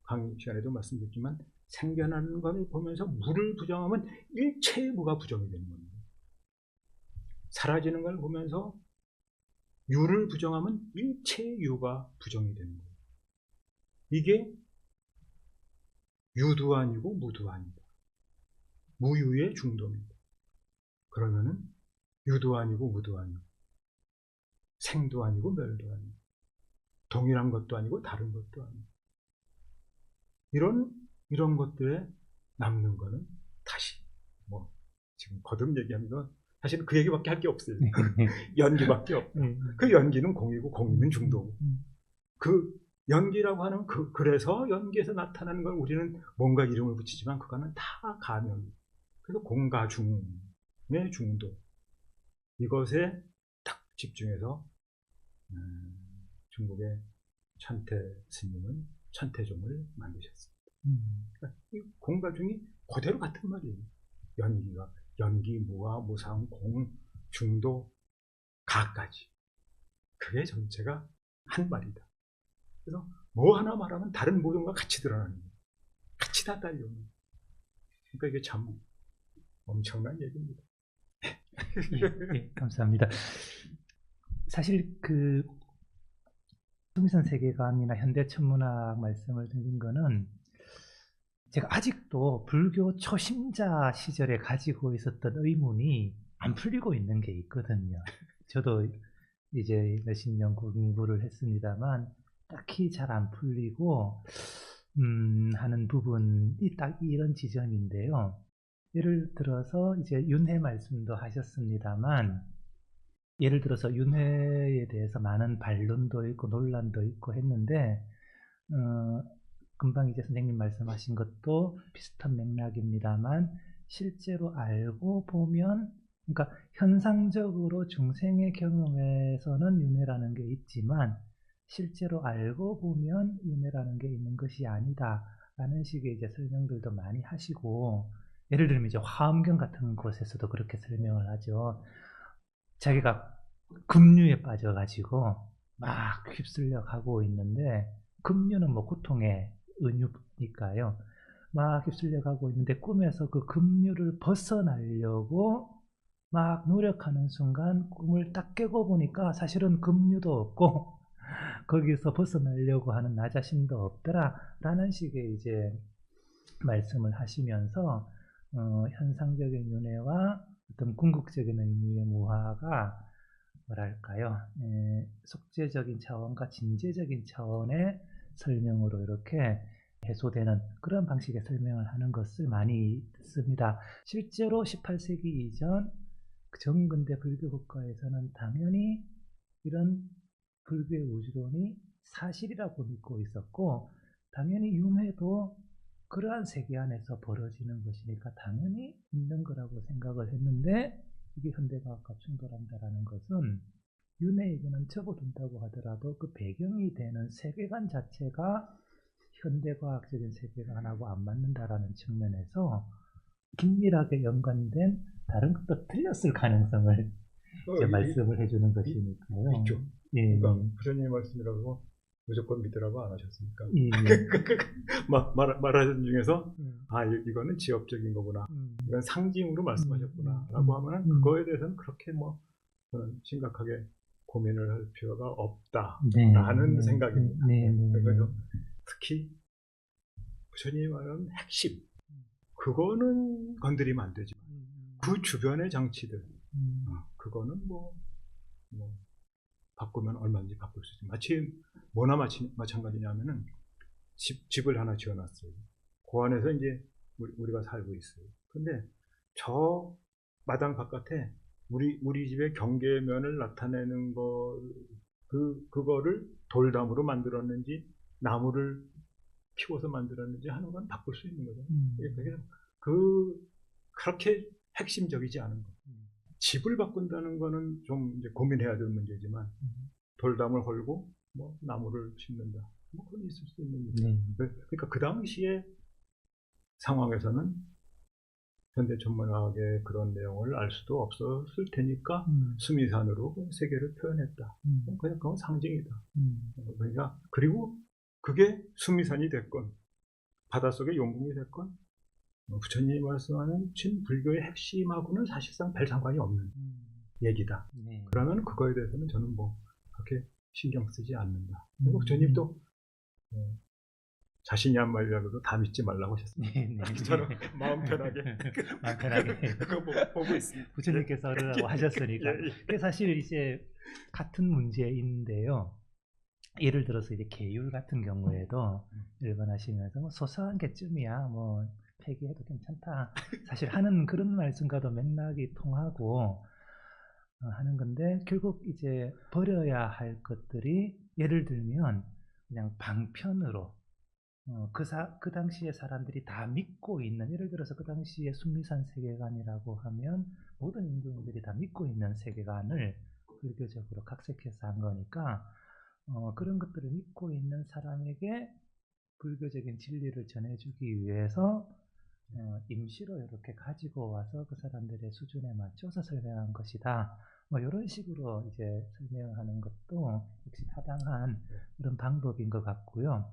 B: 강의 시간에도 말씀드렸지만 생겨나는 걸 보면서 무를 부정하면 일체의 무가 부정이 되는 겁니다. 사라지는 걸 보면서 유를 부정하면 일체의 유가 부정이 되는 거예요. 이게 유도 아니고 무도 아니다. 무유의 중도입니다. 그러면은 유도 아니고 무도 아니고 생도 아니고 멸도 아니고 동일한 것도 아니고 다른 것도 아니고 이런 것들에 남는 거는 다시 뭐 지금 거듭 얘기하면 사실은 그 얘기밖에 할 게 없어요. 연기밖에 없다. 그 연기는 공이고 공이면 중도고 그 연기라고 하는 그래서 연기에서 나타나는 걸 우리는 뭔가 이름을 붙이지만 그거는 다 가면 그래서 공가중의 중도 이것에 딱 집중해서 중국의 천태 스님은 천태종을 만드셨습니다. 그러니까 이 공가중이 그대로 같은 말이에요. 연기, 무와 무상, 공, 중도, 가까지 그게 전체가 한 말이다. 그래서 뭐 하나 말하면 다른 모든 거 같이 드러나는 거예요. 같이 다 딸려오는 거예요. 그러니까 이게 참 엄청난 얘기입니다.
A: 예, 감사합니다. 사실 그 통일선 세계관이나 현대 천문학 말씀을 드린 거는 제가 아직도 불교 초심자 시절에 가지고 있었던 의문이 안 풀리고 있는 게 있거든요. 저도 이제 몇십 년 공부를 했습니다만 딱히 잘 안 풀리고 하는 부분이 딱 이런 지점인데요. 예를 들어서 이제 윤회 말씀도 하셨습니다만 예를 들어서 윤회에 대해서 많은 반론도 있고 논란도 있고 했는데 금방 이제 선생님 말씀하신 것도 비슷한 맥락입니다만 실제로 알고 보면 그러니까 현상적으로 중생의 경험에서는 윤회라는 게 있지만 실제로 알고 보면 윤회라는 게 있는 것이 아니다 라는 식의 이제 설명들도 많이 하시고 예를 들면 이제 화엄경 같은 곳에서도 그렇게 설명을 하죠. 자기가 급류에 빠져가지고 막 휩쓸려 가고 있는데 급류는 뭐 고통의 은유니까요. 막 휩쓸려 가고 있는데 꿈에서 그 급류를 벗어나려고 막 노력하는 순간 꿈을 딱 깨고 보니까 사실은 급류도 없고 거기서 벗어나려고 하는 나 자신도 없더라 라는 식의 이제 말씀을 하시면서 현상적인 윤회와 어떤 궁극적인 의미의 무화가 뭐랄까요, 속죄적인 차원과 진죄적인 차원의 설명으로 이렇게 해소되는 그런 방식의 설명을 하는 것을 많이 듣습니다. 실제로 18세기 이전 정근대 불교 국가에서는 당연히 이런 불교의 우주론이 사실이라고 믿고 있었고, 당연히 윤회도 그러한 세계 안에서 벌어지는 것이니까 당연히 있는 거라고 생각을 했는데, 이게 현대과학과 충돌한다라는 것은 윤회에게는 접어둔다고 하더라도 그 배경이 되는 세계관 자체가 현대과학적인 세계관하고 안 맞는다라는 측면에서 긴밀하게 연관된 다른 것도 틀렸을 가능성을 이제 말씀을 해주는 것이니까요.
B: 있죠.
A: 예,
B: 그러니까 부처님 말씀이라고 무조건 믿으라고 안 하셨습니까?
A: 예,
B: 말하신 중에서 이거는 지엽적인 거구나. 이건 상징으로 말씀하셨구나. 라고 하면은 그거에 대해서는 그렇게 뭐 저는 심각하게 고민을 할 필요가 없다라는 생각입니다. 그래서 특히 부처님이 말하는 핵심, 그거는 건드리면 안 되지만 그 주변의 장치들, 그거는 뭐 바꾸면 얼마든지 바꿀 수 있어요. 마치 뭐나 마찬가지냐면은 집을 하나 지어놨어요. 그 안에서 이제 우리가 살고 있어요. 근데 저 마당 바깥에 우리 집의 경계면을 나타내는 그거를 돌담으로 만들었는지 나무를 키워서 만들었는지 하는 건 바꿀 수 있는 거죠. 그렇게 핵심적이지 않은 거. 집을 바꾼다는 거는 좀 이제 고민해야 될 문제지만 돌담을 헐고 뭐 나무를 심는다. 뭐 그건 있을 수 있는 문제. 그러니까 그 당시에 상황에서는 현대 천문학의 그런 내용을 알 수도 없었을 테니까 수미산으로 세계를 표현했다. 그냥 그건 상징이다. 그러니까 그리고 그게 수미산이 됐건 바닷속의 용궁이 됐건 부처님이 말씀하는 진불교의 핵심하고는 사실상 별 상관이 없는 얘기다. 그러면 그거에 대해서는 저는 뭐 그렇게 신경 쓰지 않는다. 그리고 부처님도 자신이 한 말이라도 다 믿지 말라고 하셨습니다. 저는 마음 편하게 그거 보고 있습니다.
A: 부처님께서 그러라고 하셨으니까. 그게 사실 이제 같은 문제인데요. 예를 들어서 이제 계율 같은 경우에도 일반하시면서 뭐 소소한 개쯤이야 뭐 폐기해도 괜찮다 사실 하는 그런 말씀과도 맥락이 통하고 하는 건데, 결국 이제 버려야 할 것들이 예를 들면 그냥 방편으로 그 당시에 사람들이 다 믿고 있는, 예를 들어서 그 당시에 순미산 세계관이라고 하면 모든 인도인들이 다 믿고 있는 세계관을 불교적으로 각색해서 한 거니까 그런 것들을 믿고 있는 사람에게 불교적인 진리를 전해주기 위해서 임시로 이렇게 가지고 와서 그 사람들의 수준에 맞춰서 설명한 것이다. 뭐 이런 식으로 이제 설명하는 것도 역시 타당한 그런 방법인 것 같고요.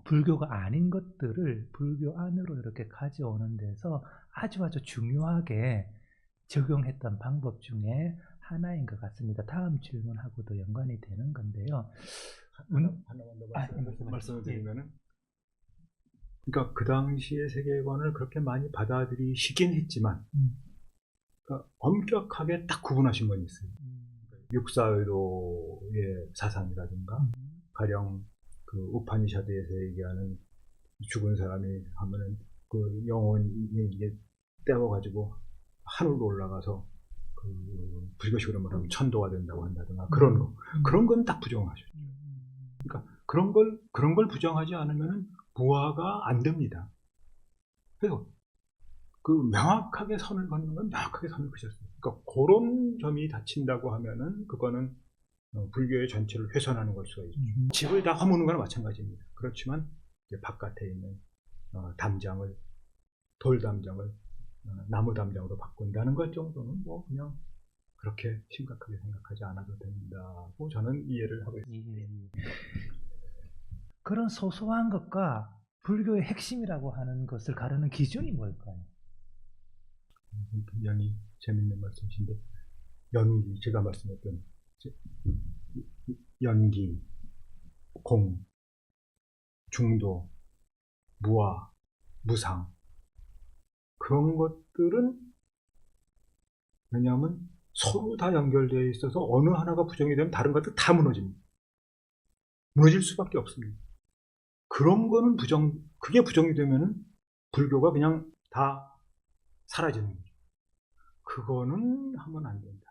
A: 불교가 아닌 것들을 불교 안으로 이렇게 가져오는 데서 아주 중요하게 적용했던 방법 중에 하나인 것 같습니다. 다음 질문하고도 연관이 되는 건데요.
B: 하나만 더 말씀을 드리면은, 그러니까 그 당시의 세계관을 그렇게 많이 받아들이시긴 했지만, 그러니까 엄격하게 딱 구분하신 건 있어요. 육사의도의 사상이라든가, 가령 그 우파니샤드에서 얘기하는 죽은 사람이 하면은 그 영혼이 이게 떼어가지고 하늘로 올라가서 그 불교식으로 말하면 천도가 된다고 한다든가 그런 거, 그런 건 딱 부정하셨죠. 그러니까 그런 걸 부정하지 않으면 부화가 안 됩니다. 그래서 그 명확하게 선을 긋는 건 명확하게 선을 그셨어요. 그러니까 그런 점이 닫힌다고 하면은 그거는 불교의 전체를 훼손하는 걸 수가 있죠. 집을 다 허무는 거나 마찬가지입니다. 그렇지만 이제 바깥에 있는 돌담장을 나무 담장으로 바꾼다는 것 정도는 뭐 그냥 그렇게 심각하게 생각하지 않아도 된다고 저는 이해를 하고 있습니다.
A: 그런 소소한 것과 불교의 핵심이라고 하는 것을 가르는 기준이 뭘까요?
B: 굉장히 재밌는 말씀이신데, 제가 말씀했던 연기, 공, 중도, 무아, 무상, 그런 것들은 왜냐하면 서로 다 연결되어 있어서 어느 하나가 부정이 되면 다른 것들 다 무너집니다. 무너질 수밖에 없습니다. 그런 거는 그게 부정이 되면은 불교가 그냥 다 사라지는 거죠. 그거는 하면 안 된다.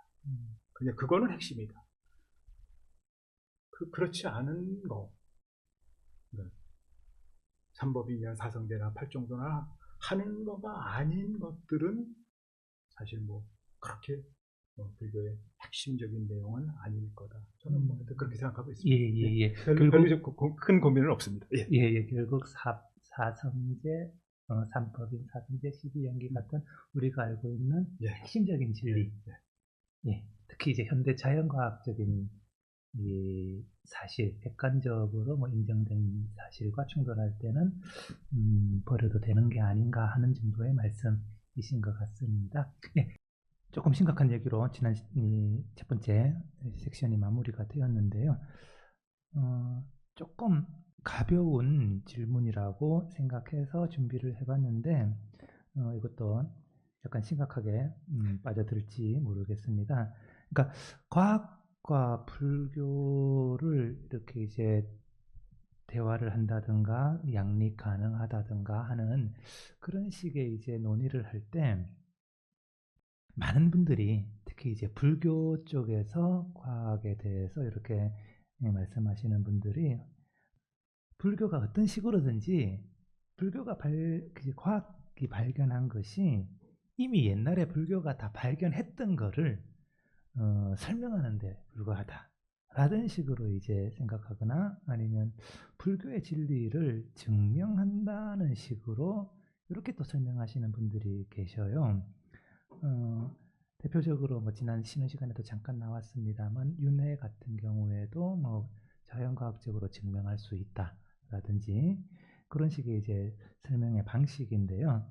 B: 그냥 그거는 핵심이다. 그렇지 않은 거, 네. 삼법인이나 사성제나 팔정도나 하는 거가 아닌 것들은 사실 뭐 그렇게 불교의 핵심적인 내용은 아닐 거다. 저는 뭐 그렇게 생각하고 있습니다.
A: 예.
B: 별로 큰 고민은 없습니다. 예.
A: 결국 사성제, 삼법인, 사성제, 12연기 같은 우리가 알고 있는 핵심적인 진리. 특히 이제 현대 자연과학적인 이 사실, 객관적으로 뭐 인정된 사실과 충돌할 때는 버려도 되는 게 아닌가 하는 정도의 말씀이신 것 같습니다. 조금 심각한 얘기로 지난 첫 번째 섹션이 마무리가 되었는데요. 조금 가벼운 질문이라고 생각해서 준비를 해봤는데 이것도 약간 심각하게 빠져들지 모르겠습니다. 그러니까 과학과 불교를 이렇게 이제 대화를 한다든가 양립 가능하다든가 하는 그런 식의 이제 논의를 할 때 많은 분들이 특히 이제 불교 쪽에서 과학에 대해서 이렇게 말씀하시는 분들이 불교가 어떤 식으로든지 불교가 과학이 발견한 것이 이미 옛날에 불교가 다 발견했던 거를 설명하는 데 불과하다 라는 식으로 이제 생각하거나 아니면 불교의 진리를 증명한다는 식으로 이렇게 또 설명하시는 분들이 계셔요. 대표적으로 뭐 지난 쉬는 시간에도 잠깐 나왔습니다만 윤회 같은 경우에도 뭐 자연과학적으로 증명할 수 있다라든지 그런 식의 이제 설명의 방식인데요.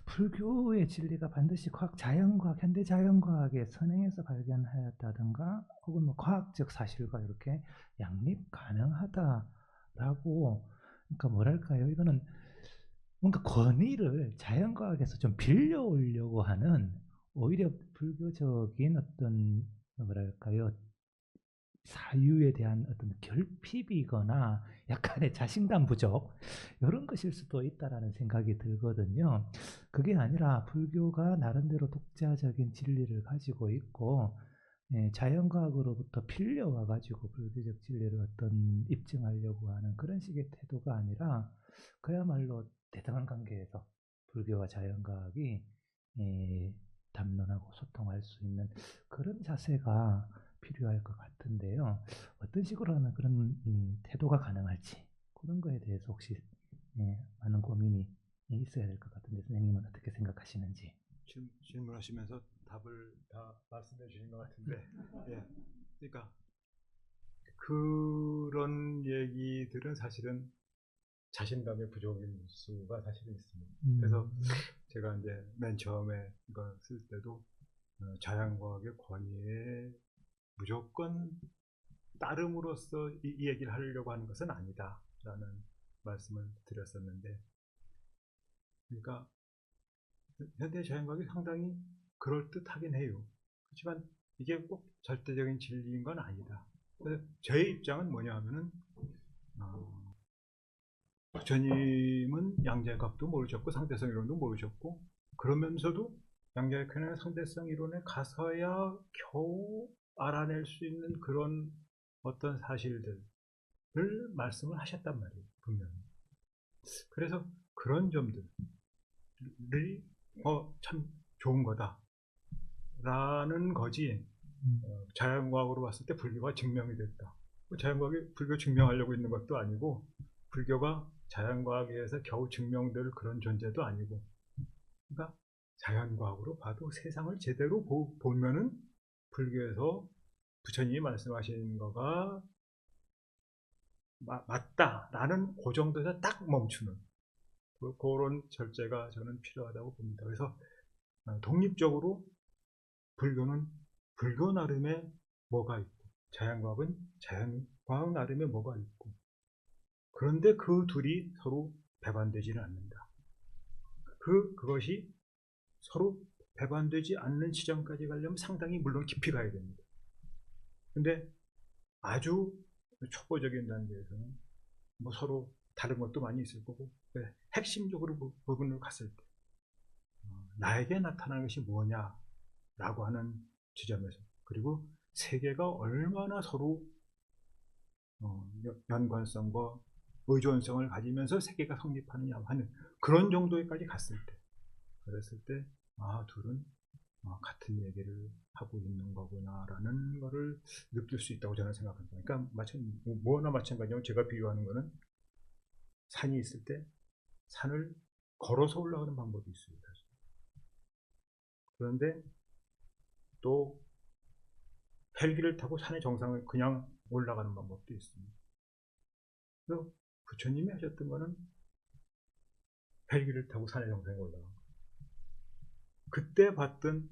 A: 불교의 진리가 반드시 자연과학, 현대 자연과학의 선행에서 발견하였다든가 혹은 뭐 과학적 사실과 이렇게 양립 가능하다라고, 그러니까 뭐랄까요? 이거는 뭔가 권위를 자연과학에서 좀 빌려오려고 하는, 오히려 불교적인 어떤 뭐랄까요? 사유에 대한 어떤 결핍이거나 약간의 자신감 부족 이런 것일 수도 있다라는 생각이 들거든요. 그게 아니라 불교가 나름대로 독자적인 진리를 가지고 있고 자연과학으로부터 빌려와 가지고 불교적 진리를 어떤 입증하려고 하는 그런 식의 태도가 아니라 그야말로 대등한 관계에서 불교와 자연과학이 담론하고 소통할 수 있는 그런 자세가 필요할 것 같은데요. 어떤 식으로 하면 그런 태도가 가능할지 그런 거에 대해서 혹시 많은 고민이 있어야 될 것 같은데 선생님은 어떻게 생각하시는지.
B: 질문하시면서 답을 다 말씀해 주신 것 같은데 그러니까 그런 얘기들은 사실은 자신감의 부족일 수가 사실은 있습니다. 그래서 제가 이제 맨 처음에 이걸 쓸 때도 자연과학의 권위에 무조건 따름으로써 이 얘기를 하려고 하는 것은 아니다라는 말씀을 드렸었는데, 그러니까 현대 자연과학이 상당히 그럴듯하긴 해요. 그렇지만 이게 꼭 절대적인 진리인 건 아니다. 제 입장은 뭐냐 하면은 부처님은 양자역학도 모르셨고 상대성 이론도 모르셨고 그러면서도 양자역학이나 상대성 이론에 가서야 겨우 알아낼 수 있는 그런 어떤 사실들을 말씀을 하셨단 말이에요, 분명히. 그래서 그런 점들이 참 좋은 거다라는 거지. 자연과학으로 봤을 때 불교가 증명이 됐다. 자연과학이 불교 증명하려고 있는 것도 아니고 불교가 자연과학에 의해서 겨우 증명될 그런 존재도 아니고, 그러니까 자연과학으로 봐도 세상을 제대로 보면은 불교에서 부처님이 말씀하신 거가 맞다라는 그 정도에서 딱 멈추는 그런 절제가 저는 필요하다고 봅니다. 그래서 독립적으로 불교는 불교 나름의 뭐가 있고 자연과학은 자연과학 나름의 뭐가 있고, 그런데 그 둘이 서로 배반되지는 않는다. 그것이 서로 배반되지 않는 지점까지 가려면 상당히 물론 깊이 가야 됩니다. 근데 아주 초보적인 단계에서는 뭐 서로 다른 것도 많이 있을 거고, 핵심적으로 부분을 갔을 때 나에게 나타나는 것이 뭐냐라고 하는 지점에서, 그리고 세계가 얼마나 서로 연관성과 의존성을 가지면서 세계가 성립하느냐 하는 그런 정도에까지 그랬을 때 둘은 같은 얘기를 하고 있는 거구나라는 거를 느낄 수 있다고 저는 생각합니다. 그러니까 뭐나 마찬가지로 제가 비유하는 거는 산이 있을 때 산을 걸어서 올라가는 방법이 있습니다. 그런데 또 헬기를 타고 산의 정상을 그냥 올라가는 방법도 있습니다. 그래서 부처님이 하셨던 거는 헬기를 타고 산의 정상에 올라간 거예요. 그때 봤던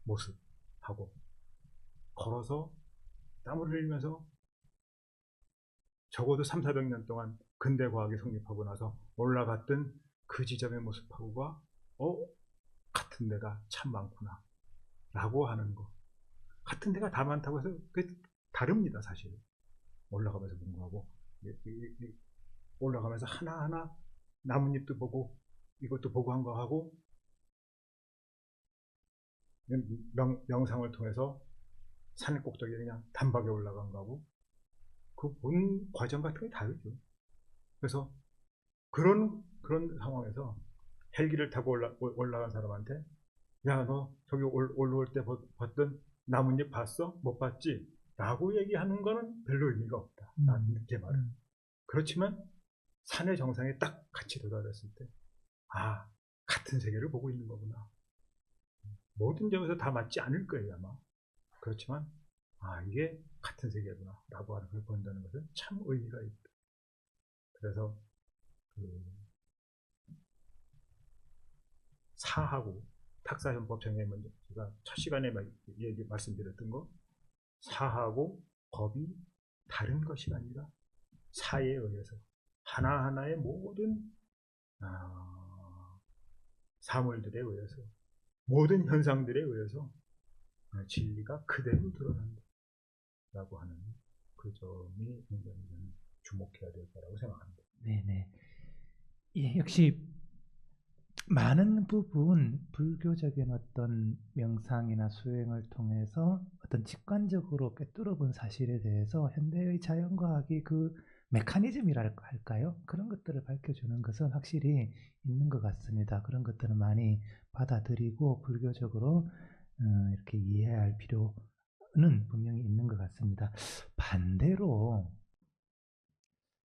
B: 모습하고 걸어서 땀을 흘리면서 적어도 300~400년 동안 근대과학이 성립하고 나서 올라갔던 그 지점의 모습하고가 같은 데가 참 많구나 라고 하는 거. 같은 데가 다 많다고 해서 다릅니다. 사실 올라가면서 공부하고 올라가면서 하나하나 나뭇잎도 보고 이것도 보고 한 거 하고 명상을 통해서 산 꼭대기에 그냥 단박에 올라간 거하고 그 본 과정 같은 게 다르죠. 그래서 그런 상황에서 헬기를 타고 올라간 사람한테 야, 너 저기 올라올 때 봤던 나뭇잎 봤어? 못 봤지? 라고 얘기하는 거는 별로 의미가 없다. 제 말은. 그렇지만 산의 정상에 딱 같이 도달했을 때 같은 세계를 보고 있는 거구나. 모든 점에서 다 맞지 않을 거예요, 아마. 그렇지만 이게 같은 세계구나 라고 하는 걸 본다는 것은 참 의미가 있다. 그래서 사하고 탁사현법정에 먼저 제가 첫 시간에 말씀드렸던 거, 사하고 법이 다른 것이 아니라 사에 의해서 하나하나의 모든 사물들에 의해서 모든 현상들에 의해서 진리가 그대로 드러난다 라고 하는 그 점이 굉장히 주목해야 될 거라고 생각합니다.
A: 네네. 예, 역시 많은 부분 불교적인 어떤 명상이나 수행을 통해서 어떤 직관적으로 꿰뚫어 본 사실에 대해서 현대의 자연과학이 그 메커니즘이랄까 할까요? 그런 것들을 밝혀주는 것은 확실히 있는 것 같습니다. 그런 것들은 많이 받아들이고 불교적으로 이렇게 이해할 필요는 분명히 있는 것 같습니다. 반대로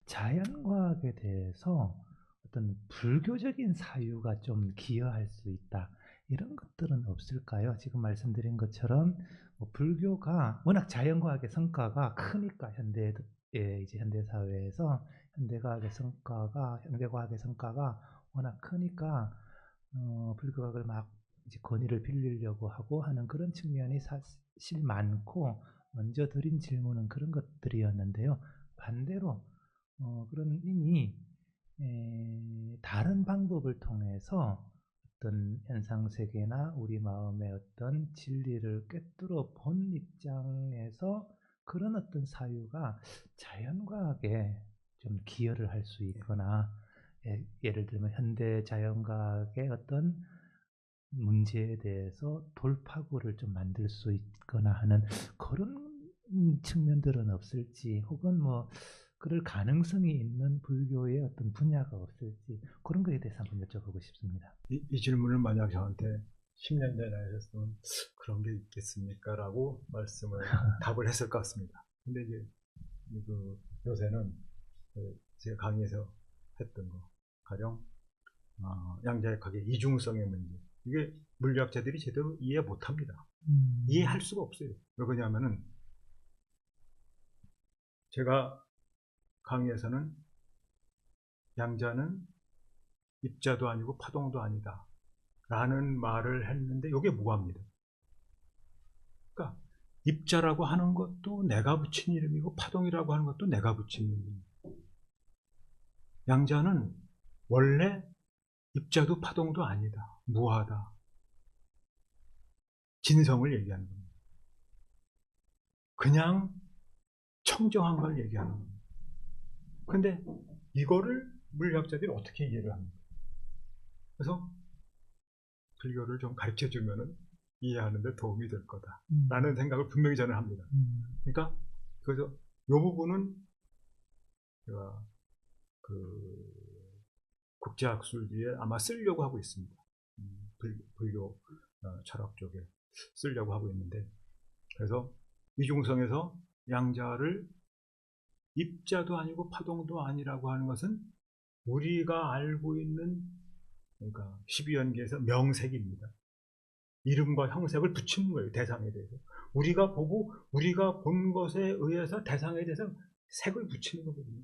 A: 자연과학에 대해서 어떤 불교적인 사유가 좀 기여할 수 있다. 이런 것들은 없을까요? 지금 말씀드린 것처럼 불교가 워낙 자연과학의 성과가 크니까 이제 현대 사회에서 현대과학의 성과가 워낙 크니까 불교학을 막 이제 권위를 빌리려고 하고 하는 그런 측면이 사실 많고 먼저 드린 질문은 그런 것들이었는데요. 반대로 그런 이미 다른 방법을 통해서 어떤 현상세계나 우리 마음의 어떤 진리를 꿰뚫어 본 입장에서 그런 어떤 사유가 자연과학에 좀 기여를 할 수 있거나 예를 들면 현대 자연과학의 어떤 문제에 대해서 돌파구를 좀 만들 수 있거나 하는 그런 측면들은 없을지, 혹은 그럴 가능성이 있는 불교의 어떤 분야가 없을지, 그런 거에 대해서 한번 여쭤보고 싶습니다.
B: 이 질문을 만약 저한테 10년 전에 하셨으면 그런 게 있겠습니까? 라고 답을 했을 것 같습니다. 근데 이제 요새는 제가 강의에서 했던 거, 가령 양자역학의 이중성의 문제, 이게 물리학자들이 제대로 이해 못합니다. 이해할 수가 없어요. 왜 그러냐면은 제가 강의에서는 양자는 입자도 아니고 파동도 아니다 라는 말을 했는데 이게 무합니다. 그러니까 입자라고 하는 것도 내가 붙인 이름이고 파동이라고 하는 것도 내가 붙인 이름입니다. 양자는 원래 입자도 파동도 아니다. 무하다. 진성을 얘기하는 겁니다. 그냥 청정한 걸 얘기하는 겁니다. 근데 이거를 물리학자들이 어떻게 이해를 합니까? 그래서 불교를 좀 가르쳐 주면은 이해하는 데 도움이 될 거다라는 생각을 분명히 저는 합니다. 그러니까 그래서 부분은 제가 그 국제학술지에 아마 쓰려고 하고 있습니다. 불교 철학 쪽에 쓰려고 하고 있는데, 그래서 이중성에서 양자를 입자도 아니고 파동도 아니라고 하는 것은 우리가 알고 있는, 그러니까 12연계에서 명색입니다. 이름과 형색을 붙이는 거예요. 대상에 대해서. 우리가 보고 우리가 본 것에 의해서 대상에 대해서 색을 붙이는 거거든요.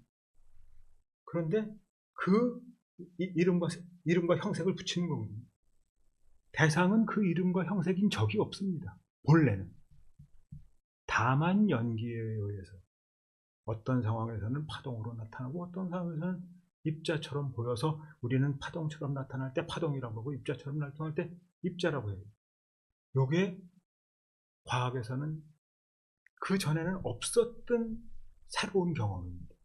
B: 그런데 그 이름과 형색을 붙이는 거거든요. 대상은 그 이름과 형색인 적이 없습니다. 본래는. 다만 연기에 의해서 어떤 상황에서는 파동으로 나타나고 어떤 상황에서는 입자처럼 보여서 우리는 파동처럼 나타날 때 파동이라고 하고 입자처럼 나타날 때 입자라고 해요. 요게 과학에서는 그 전에는 없었던 새로운 경험입니다.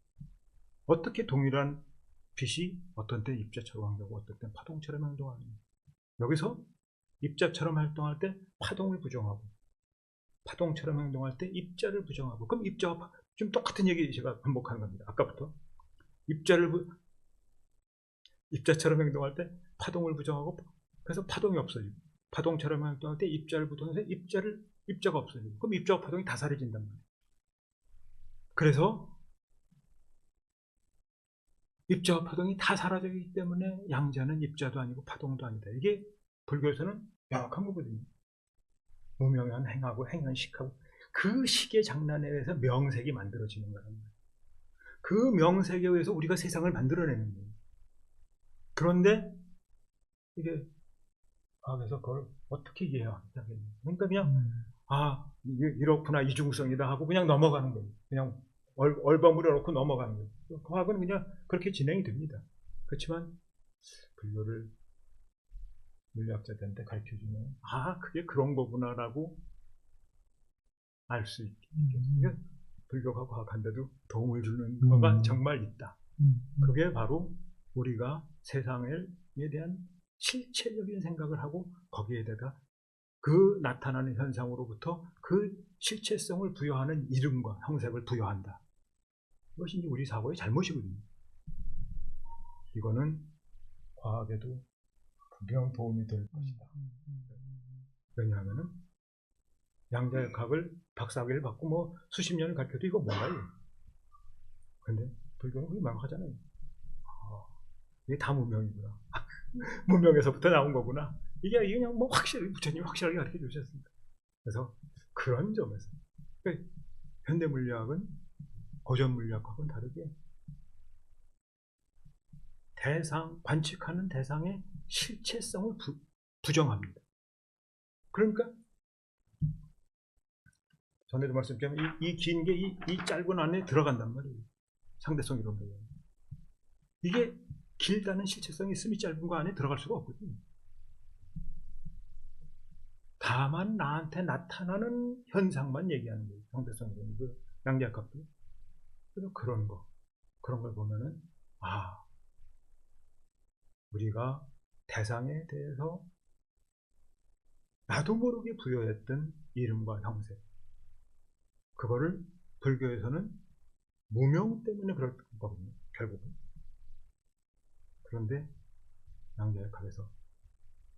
B: 어떻게 동일한 빛이 어떤 때 입자처럼 행동하고 어떤 때 파동처럼 행동하는가. 여기서 입자처럼 활동할 때 파동을 부정하고 파동처럼 행동할 때 입자를 부정하고, 그럼 입자와 지금 똑같은 얘기 제가 반복하는 겁니다. 아까부터 입자처럼 행동할 때 파동을 부정하고 그래서 파동이 없어지고, 파동처럼 행동할 때 입자를 부정해서 입자가 없어지고, 그럼 입자와 파동이 다 사라진단 말이에요. 그래서 입자와 파동이 다 사라지기 때문에 양자는 입자도 아니고 파동도 아니다. 이게 불교에서는 명확한 거거든요. 무명한 행하고 행연식하고 그 식의 장난에 의해서 명색이 만들어지는 거란 말이에요. 그 명색에 의해서 우리가 세상을 만들어내는 거예요. 그런데 이게 과학에서 그걸 어떻게 이해하겠냐. 그러니까 그냥 이렇구나, 이중성이다 하고 그냥 넘어가는 거예요. 그냥 얼버무려 놓고 넘어가는 거예요. 과학은 그냥 그렇게 진행이 됩니다. 그렇지만 불교를 물리학자들한테 가르쳐주면 그게 그런 거구나라고 알 수 있겠죠. 불교가 과학한데도 도움을 주는 거가 정말 있다. 그게 바로 우리가 세상에 대한 실체적인 생각을 하고 거기에다가 그 나타나는 현상으로부터 그 실체성을 부여하는 이름과 형색을 부여한다. 이것이 우리 사고의 잘못이거든요. 이거는 과학에도 분명 도움이 될 것이다. 왜냐하면 양자역학을 박사학위를 받고 수십 년을 가르쳐도 이거 몰라요. 근데 불교는 그게 명확하잖아요. 이게 다 문명이구나. 문명에서부터 나온 거구나. 이게 그냥 확실히 부처님이 확실하게 가르쳐 주셨습니다. 그래서 그런 점에서 현대 물리학은 고전 물리학과는 다르게 관측하는 대상의 실체성을 부정합니다. 그러니까 전에도 말씀드렸지만 이 긴 게 이 짧은 안에 들어간단 말이에요. 상대성 이론에. 이게 길다는 실체성이 있으면 짧은 거 안에 들어갈 수가 없거든요. 다만 나한테 나타나는 현상만 얘기하는 거예요. 상대성 이론, 양자역학도. 그래서 그런 걸 보면은 우리가 대상에 대해서 나도 모르게 부여했던 이름과 형색, 그거를 불교에서는 무명 때문에 그럴 거거든요, 결국은. 그런데 양자역학에서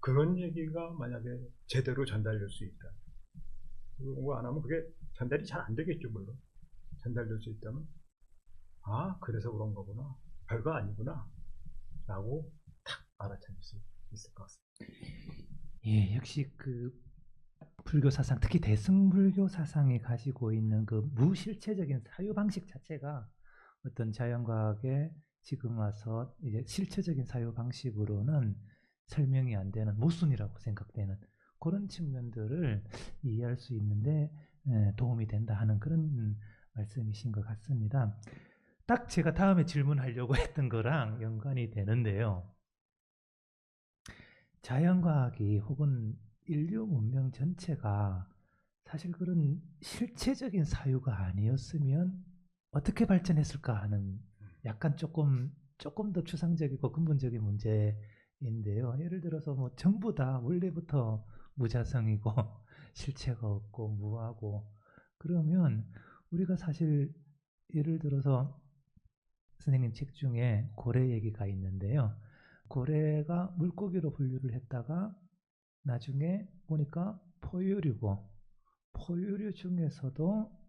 B: 그런 얘기가 만약에 제대로 전달될 수 있다. 공부 안 하면 그게 전달이 잘 안 되겠죠, 물론. 전달될 수 있다면 그래서 그런 거구나, 별거 아니구나 라고 탁 알아차릴 수 있을 것 같습니다.
A: 예, 역시 그 불교 사상, 특히 대승불교 사상이 가지고 있는 그 무실체적인 사유 방식 자체가 어떤 자연과학의 지금 와서 이제 실체적인 사유 방식으로는 설명이 안 되는 모순이라고 생각되는 그런 측면들을 이해할 수 있는데 도움이 된다 하는 그런 말씀이신 것 같습니다. 딱 제가 다음에 질문하려고 했던 거랑 연관이 되는데요. 자연과학이 혹은 인류 문명 전체가 사실 그런 실체적인 사유가 아니었으면 어떻게 발전했을까 하는 약간 조금 더 추상적이고 근본적인 문제인데요. 예를 들어서 전부 다 원래부터 무자성이고 실체가 없고 무하고 그러면 우리가 사실 예를 들어서 선생님 책 중에 고래 얘기가 있는데요. 고래가 물고기로 분류를 했다가 나중에 보니까 포유류고, 포유류 중에서도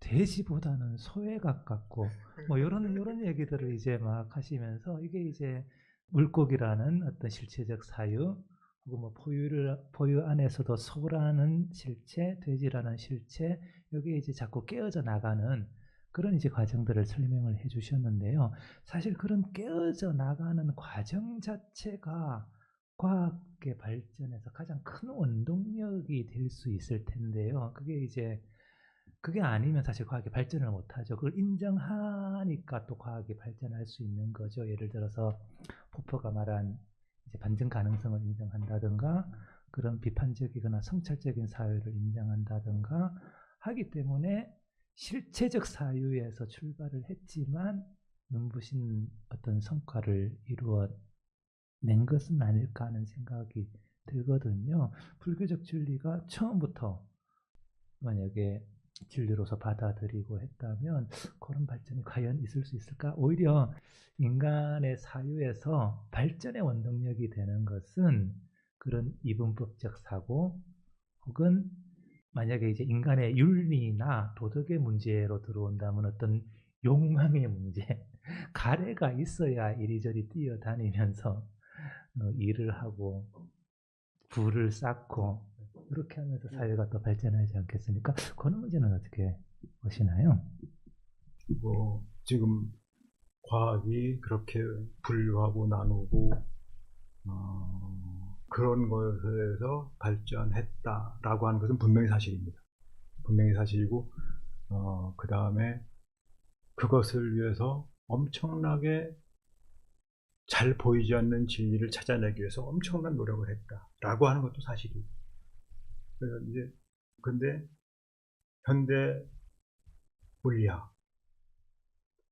A: 돼지보다는 소에 가깝고, 뭐 이런 얘기들을 이제 막 하시면서, 이게 이제 물고기라는 어떤 실체적 사유, 혹은 뭐 포유 안에서도 소라는 실체, 돼지라는 실체, 여기에 이제 자꾸 깨어져 나가는 그런 이제 과정들을 설명을 해 주셨는데요. 사실 그런 깨어져 나가는 과정 자체가 과학의 발전에서 가장 큰 원동력이 될 수 있을 텐데요. 그게 아니면 사실 과학이 발전을 못하죠. 그걸 인정하니까 또 과학이 발전할 수 있는 거죠. 예를 들어서 포퍼가 말한 이제 반증 가능성을 인정한다든가, 그런 비판적이거나 성찰적인 사유를 인정한다든가 하기 때문에 실체적 사유에서 출발을 했지만 눈부신 어떤 성과를 이루어낸 것은 아닐까 하는 생각이 들거든요. 불교적 진리가 처음부터 만약에 진리로서 받아들이고 했다면 그런 발전이 과연 있을 수 있을까? 오히려 인간의 사유에서 발전의 원동력이 되는 것은 그런 이분법적 사고, 혹은 만약에 이제 인간의 윤리나 도덕의 문제로 들어온다면 어떤 욕망의 문제, 가래가 있어야 이리저리 뛰어다니면서 일을 하고 부를 쌓고 이렇게 하면서 사회가 또 발전하지 않겠습니까? 그런 문제는 어떻게 보시나요?
B: 뭐 지금 과학이 그렇게 분류하고 나누고 그런 것에서 발전했다라고 하는 것은 분명히 사실입니다. 분명히 사실이고 그 다음에 그것을 위해서 엄청나게 잘 보이지 않는 진리를 찾아내기 위해서 엄청난 노력을 했다라고 하는 것도 사실이에요. 그래서 이제 근데 현대 물리학,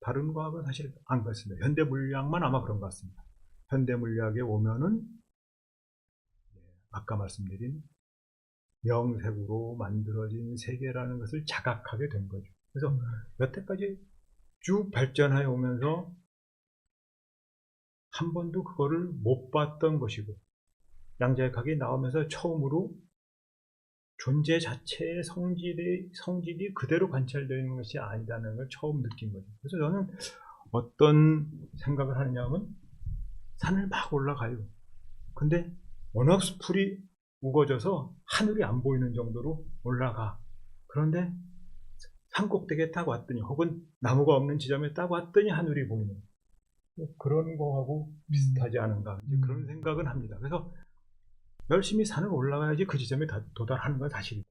B: 다른 과학은 사실 안 그렇습니다. 현대 물리학만 아마 그런 것 같습니다. 현대 물리학에 오면은 아까 말씀드린 명색으로 만들어진 세계라는 것을 자각하게 된 거죠. 그래서 여태까지 쭉 발전해 오면서 한 번도 그거를 못 봤던 것이고, 양자역학이 나오면서 처음으로 존재 자체의 성질이 그대로 관찰되어 있는 것이 아니라는 걸 처음 느낀 거죠. 그래서 저는 어떤 생각을 하느냐면, 산을 막 올라가요. 근데 워낙 숲이 우거져서 하늘이 안 보이는 정도로 올라가. 그런데 산꼭대기에 딱 왔더니, 혹은 나무가 없는 지점에 딱 왔더니 하늘이 보이는, 그런 거하고 비슷하지 않은가, 이제 그런 생각은 합니다. 그래서 열심히 산을 올라가야지 그 지점에 도달하는 건 사실이고,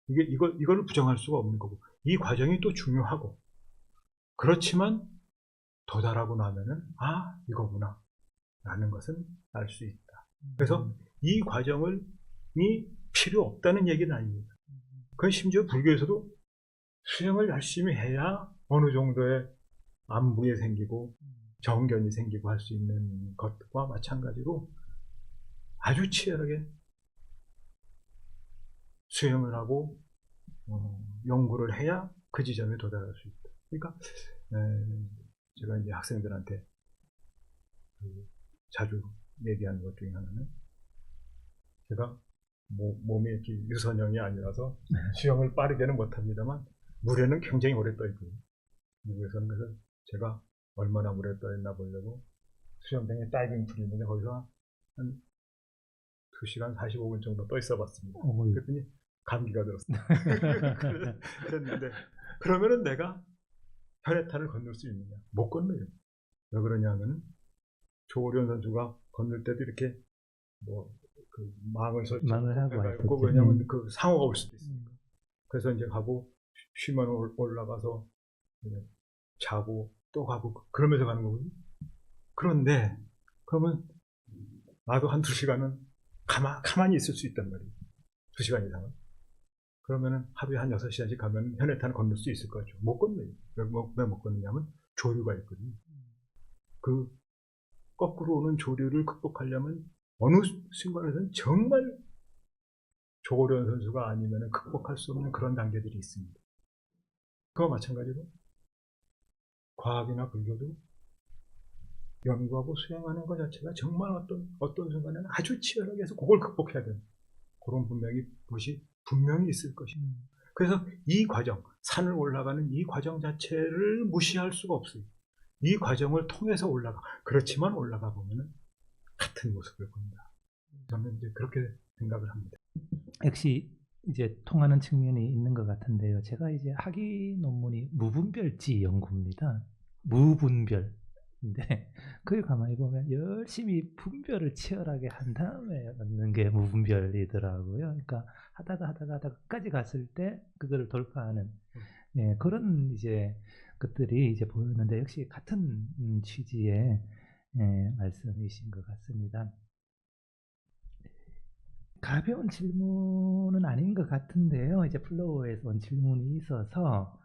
B: 이걸 부정할 수가 없는 거고, 이 과정이 또 중요하고, 그렇지만 도달하고 나면은 이거구나 라는 것은 알 수 있다. 그래서 이 과정이 필요 없다는 얘기는 아닙니다. 그건 심지어 불교에서도 수행을 열심히 해야 어느 정도의 안부에 생기고 정견이 생기고 할 수 있는 것과 마찬가지로 아주 치열하게 수행을 하고 연구를 해야 그 지점에 도달할 수 있다. 그러니까 제가 이제 학생들한테 자주 얘기하는 것 중에 하나는, 제가 몸이 이렇게 유선형이 아니라서 수영을 빠르게는 못합니다만 물에는 굉장히 오래 떠 있거든요. 미국에서는. 그래서 제가 얼마나 물에 떠 있나 보려고 수영장에 다이빙 풀이 있는데 거기서 한 2시간 45분 정도 떠 있어 봤습니다. 그랬더니 감기가 들었어요. 그랬는데, 그러면은 내가 혈액탄을 건널 수 있느냐? 못 건너요. 왜 그러냐면 조오련 선수가 건널 때도 이렇게 그 망을
A: 하고
B: 왜냐면 그 상어가 올 수도 있으니까. 그래서 이제 가고 쉬면 올라가서 자고 또 가고 그러면서 가는 거거든요. 그런데 그러면 나도 한 2시간은 가만히 있을 수 있단 말이에요. 2시간 이상은. 그러면은 하루에 한 6시간씩 가면 혈액탄을 건널 수 있을 거죠. 못 건너요. 왜 못 건너냐면 조류가 있거든요. 그 거꾸로 오는 조류를 극복하려면 어느 순간에서는 정말 조오련 선수가 아니면 극복할 수 없는 그런 단계들이 있습니다. 그와 마찬가지로 과학이나 불교도 연구하고 수행하는 것 자체가 정말 어떤 순간에는 아주 치열하게 해서 그걸 극복해야 되는 그런 것이 분명히 있을 것입니다. 그래서 이 과정, 산을 올라가는 이 과정 자체를 무시할 수가 없어요. 이 과정을 통해서 그렇지만 올라가 보면은 같은 모습을 본다. 저는 이제 그렇게 생각을 합니다.
A: 역시 이제 통하는 측면이 있는 것 같은데요. 제가 이제 학위 논문이 무분별지 연구입니다. 무분별. 근데 그걸 가만히 보면 열심히 분별을 치열하게 한 다음에 얻는 게 무분별이더라고요. 그러니까 하다가 끝까지 갔을 때 그거를 돌파하는 그런 이제 것들이 이제 보였는데 역시 같은 취지의 말씀이신 것 같습니다. 가벼운 질문은 아닌 것 같은데요. 이제 플로우에서 온 질문이 있어서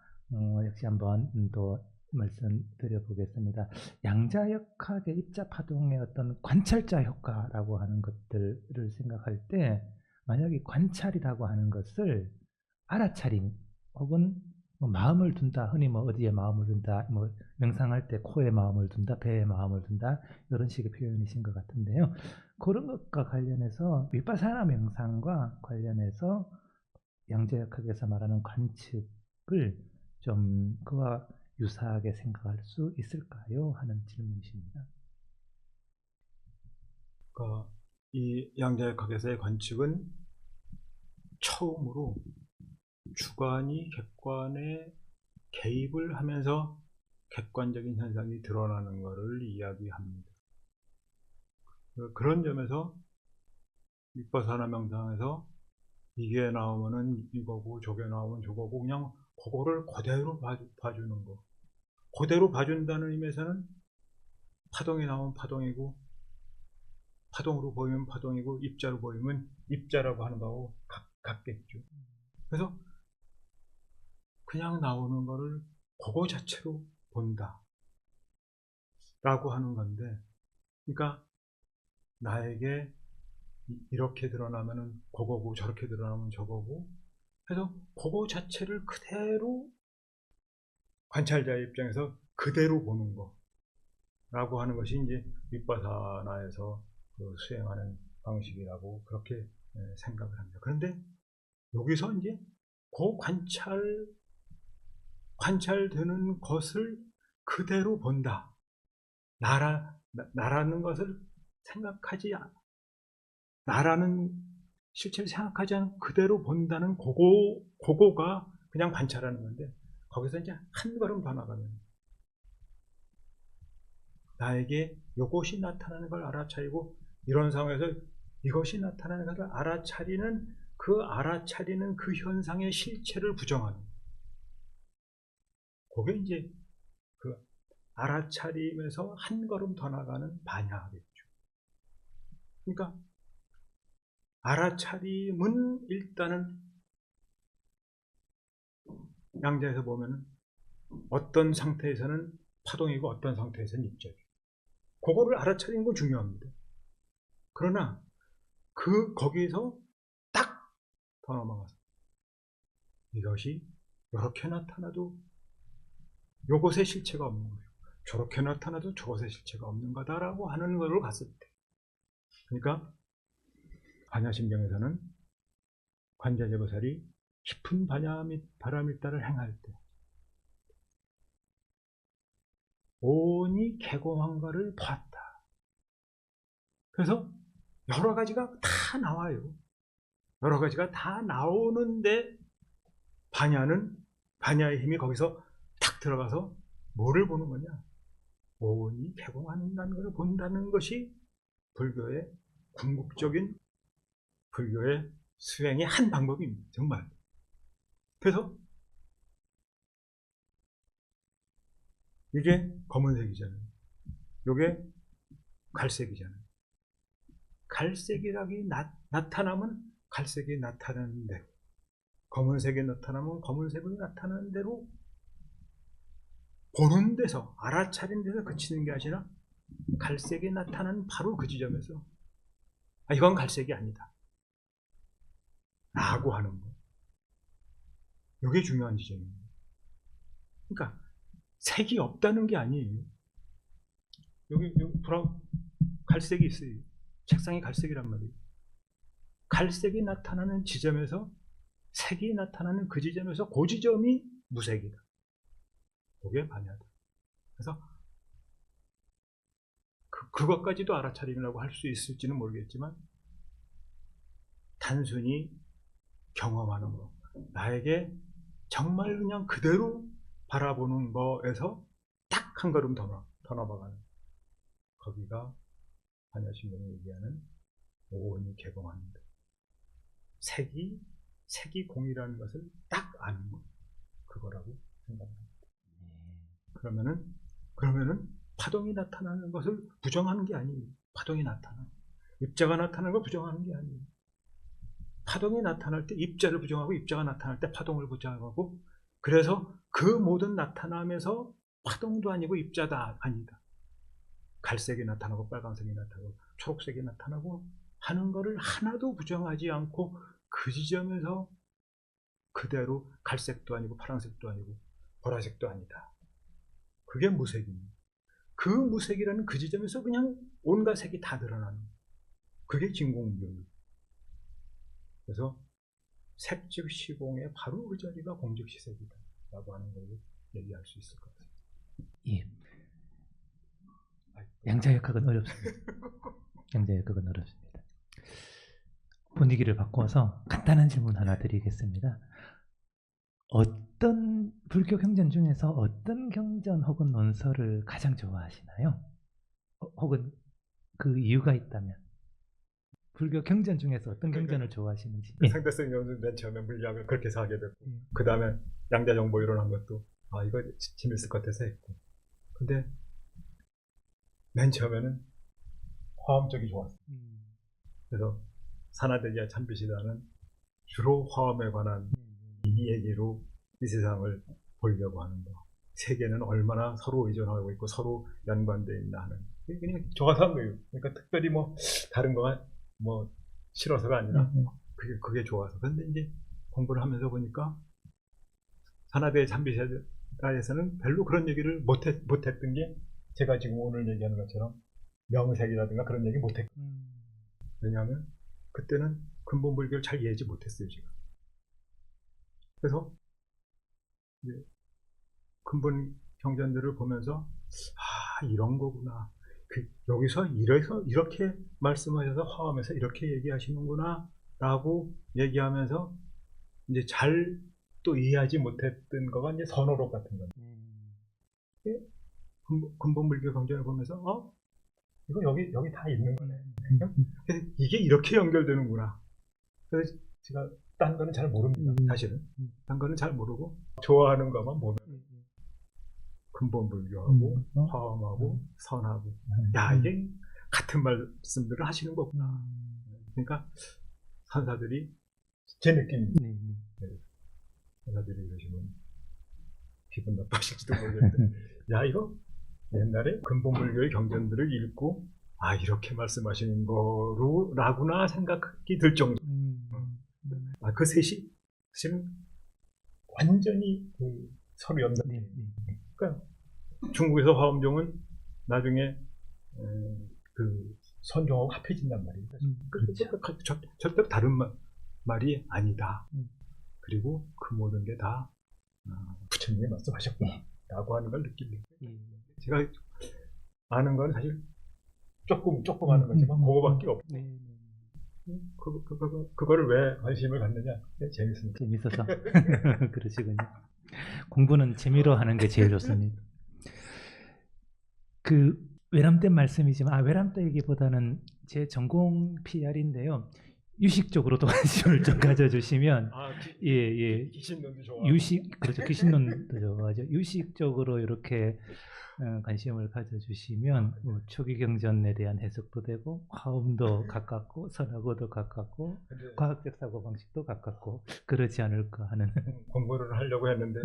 A: 역시 한번 또 말씀드려 보겠습니다. 양자역학의 입자 파동의 어떤 관찰자 효과라고 하는 것들을 생각할 때 만약에 관찰이라고 하는 것을 알아차림 혹은 뭐 마음을 둔다, 흔히 뭐 어디에 마음을 둔다, 뭐 명상할 때 코에 마음을 둔다, 배에 마음을 둔다 이런 식의 표현이신 것 같은데요. 그런 것과 관련해서 윗바사나 명상과 관련해서 양자역학에서 말하는 관측을 좀 그와 유사하게 생각할 수 있을까요? 하는 질문이십니다.
B: 그러니까 이 양자역학에서의 관측은 처음으로 주관이 객관에 개입을 하면서 객관적인 현상이 드러나는 것을 이야기합니다. 그런 점에서 윗바사나 명상에서 이게 나오면은 이거고 저게 나오면 저거고 그냥 그거를 그대로 봐주는 거. 그대로 봐준다는 의미에서는 파동이 나오면 파동이고 파동으로 보이면 파동이고 입자로 보이면 입자라고 하는 거하고 같겠죠. 그래서 그냥 나오는 거를 그거 자체로 본다 라고 하는 건데, 그러니까 나에게 이렇게 드러나면은 그거고 저렇게 드러나면 저거고 해서 그거 자체를 그대로 관찰자의 입장에서 그대로 보는 거 라고 하는 것이 이제 윗바사나에서 그 수행하는 방식이라고 그렇게 생각을 합니다. 그런데 여기서 이제 그 관찰되는 것을 그대로 본다. 나라는 것을 나라는 실체를 생각하지 않고 그대로 본다는 그거가 그냥 관찰하는 건데, 거기서 이제 한 걸음 더 나가면 나에게 이것이 나타나는 걸 알아차리고, 이런 상황에서 이것이 나타나는 것을 알아차리는 그 현상의 실체를 부정하는, 그게 이제 그 알아차림에서 한 걸음 더 나가는 반야겠죠. 그러니까 알아차림은 일단은 양자에서 보면은 어떤 상태에서는 파동이고 어떤 상태에서는 입자죠. 그거를 알아차리는 건 중요합니다. 그러나 거기서 딱 더 넘어가서 이것이 이렇게 나타나도 이것의 실체가 없는 거예요. 저렇게 나타나도 저것의 실체가 없는 거다라고 하는 것을 봤을 때, 그러니까 반야심경에서는 관자재보살이 깊은 반야 및 바라밀다를 행할 때 온이 개공한 것을 봤다. 그래서 여러 가지가 다 나와요. 여러 가지가 다 나오는데 반야의 힘이 거기서 탁 들어가서 뭐를 보는 거냐? 온이 개공한다는 것을 본다는 것이 불교의 궁극적인 불교의 수행의 한 방법입니다. 정말. 그래서 이게 검은색이잖아요. 이게 갈색이잖아요. 갈색이라기 나타나면 갈색이 나타나는 대로, 검은색이 나타나면 검은색이 나타나는 대로 보는 데서, 알아차린 데서 그치는 게 아니라 갈색이 나타나는 바로 그 지점에서 이건 갈색이 아니다 라고 하는 거, 이게 중요한 지점입니다. 그러니까 색이 없다는 게 아니에요. 여기 갈색이 있어요. 책상이 갈색이란 말이에요. 갈색이 나타나는 지점에서 색이 나타나는 그 지점에서 그 지점이 무색이다. 그게 반야다. 그래서 그것까지도 알아차리려고 할 수 있을지는 모르겠지만 단순히 경험하는 거, 나에게 정말 그냥 그대로 바라보는 거에서 딱 한 걸음 더 넘어가는, 거기가 반야신경이 얘기하는 오온이 개봉하는 것. 색이 공이라는 것을 딱 아는 것, 그거라고 생각합니다. 그러면은 파동이 나타나는 것을 부정하는 게 아니에요. 파동이 나타나, 입자가 나타나는 걸 부정하는 게 아니에요. 파동이 나타날 때 입자를 부정하고, 입자가 나타날 때 파동을 부정하고, 그래서 그 모든 나타남에서 파동도 아니고 입자도 아니다. 갈색이 나타나고 빨간색이 나타나고 초록색이 나타나고 하는 것을 하나도 부정하지 않고 그 지점에서 그대로 갈색도 아니고 파란색도 아니고 보라색도 아니다. 그게 무색입니다. 그 무색이라는 그 지점에서 그냥 온갖 색이 다 드러나는, 그게 진공무용입니다. 그래서 색즉 시공의 바로 그 자리가 공즉시색이다 라고 하는 걸 얘기할 수 있을 것 같습니다.
A: 예. 양자역학은 어렵습니다. 양자역학은 어렵습니다. 분위기를 바꿔서 간단한 질문 하나 드리겠습니다. 어떤 불교 경전 중에서 어떤 경전 혹은 논설을 가장 좋아하시나요? 혹은 그 이유가 있다면 불교 경전 중에서 어떤 경전을 좋아하시는지.
B: 상대성 연습 맨 처음에 물리학을 그렇게 해서 하게 됐고, 그 다음에 양자정보 이론한 것도 이거 재밌을 것 같아서 했고, 근데 맨 처음에는 화엄 쪽이 좋았어요. 그래서 산하대기와 참비시다는 주로 화엄에 관한 이 얘기로 이 세상을 보려고 하는 거, 세계는 얼마나 서로 의존하고 있고 서로 연관되어 있나 하는, 그냥 좋아서 한 거예요. 그러니까 특별히 뭐 다른 거가 뭐 싫어서가 아니라 그게 좋아서. 근데 이제 공부를 하면서 보니까 산하대 참비시다에서는 별로 그런 얘기를 못했던 게, 제가 지금 오늘 얘기하는 것처럼 명색이라든가 그런 얘기 못했거든요. 왜냐하면 그때는 근본 불교를 잘 이해하지 못했어요, 제가. 그래서 이제 근본 경전들을 보면서 이런 거구나. 여기서 이렇게 말씀하셔서 화엄에서 이렇게 얘기하시는구나 라고 얘기하면서 이제 잘 또 이해하지 못했던 거가 이제 선어록 같은 거예요. 근본 불교 경전을 보면서 이거 여기 다 있는 거네. 이게 이렇게 연결되는구나. 그래서 제가 딴 거는 잘 모릅니다. 사실은 딴 거는 잘 모르고 좋아하는 것만 보면 근본 불교하고 화엄하고 선하고, 야, 이게 같은 말씀들을 하시는 거구나. 그러니까 산사들이, 제 느낌입니다. 산사들이 그러시면 기분 나빠하실지도 모르겠는데, 야, 이거 옛날에 근본 불교의 경전들을 읽고 이렇게 말씀하시는 거라구나 생각이 들 정도. 그 셋이 사실은 완전히 서로 연관. 그러니까 중국에서 화엄종은 나중에 그 선종하고 합해진단 말이에요. 절대 다른 말이 아니다. 그리고 그 모든 게 다 부처님이 말씀하셨구나 라고 하는 걸 느낍니다. 제가 아는 건 사실 조금 아는 거지만 그거밖에 없고, 그거를 왜 관심을 갖느냐? 재밌습니다.
A: 재밌어서. 그러시군요. 공부는 재미로 하는 게 제일 좋습니다. 그 외람된 말씀이지만 외람된 얘기보다는 제 전공 PR인데요. 유식적으로도 관심을 좀 가져주시면,
B: 기신론도 좋아하고,
A: 그렇죠. 기신론도 좋아하죠. 유식적으로 이렇게 관심을 가져주시면 초기 경전에 대한 해석도 되고, 화엄도 가깝고, 선하고도 가깝고, 과학적 사고 방식도 가깝고 그러지 않을까 하는.
B: 공부를 하려고 했는데,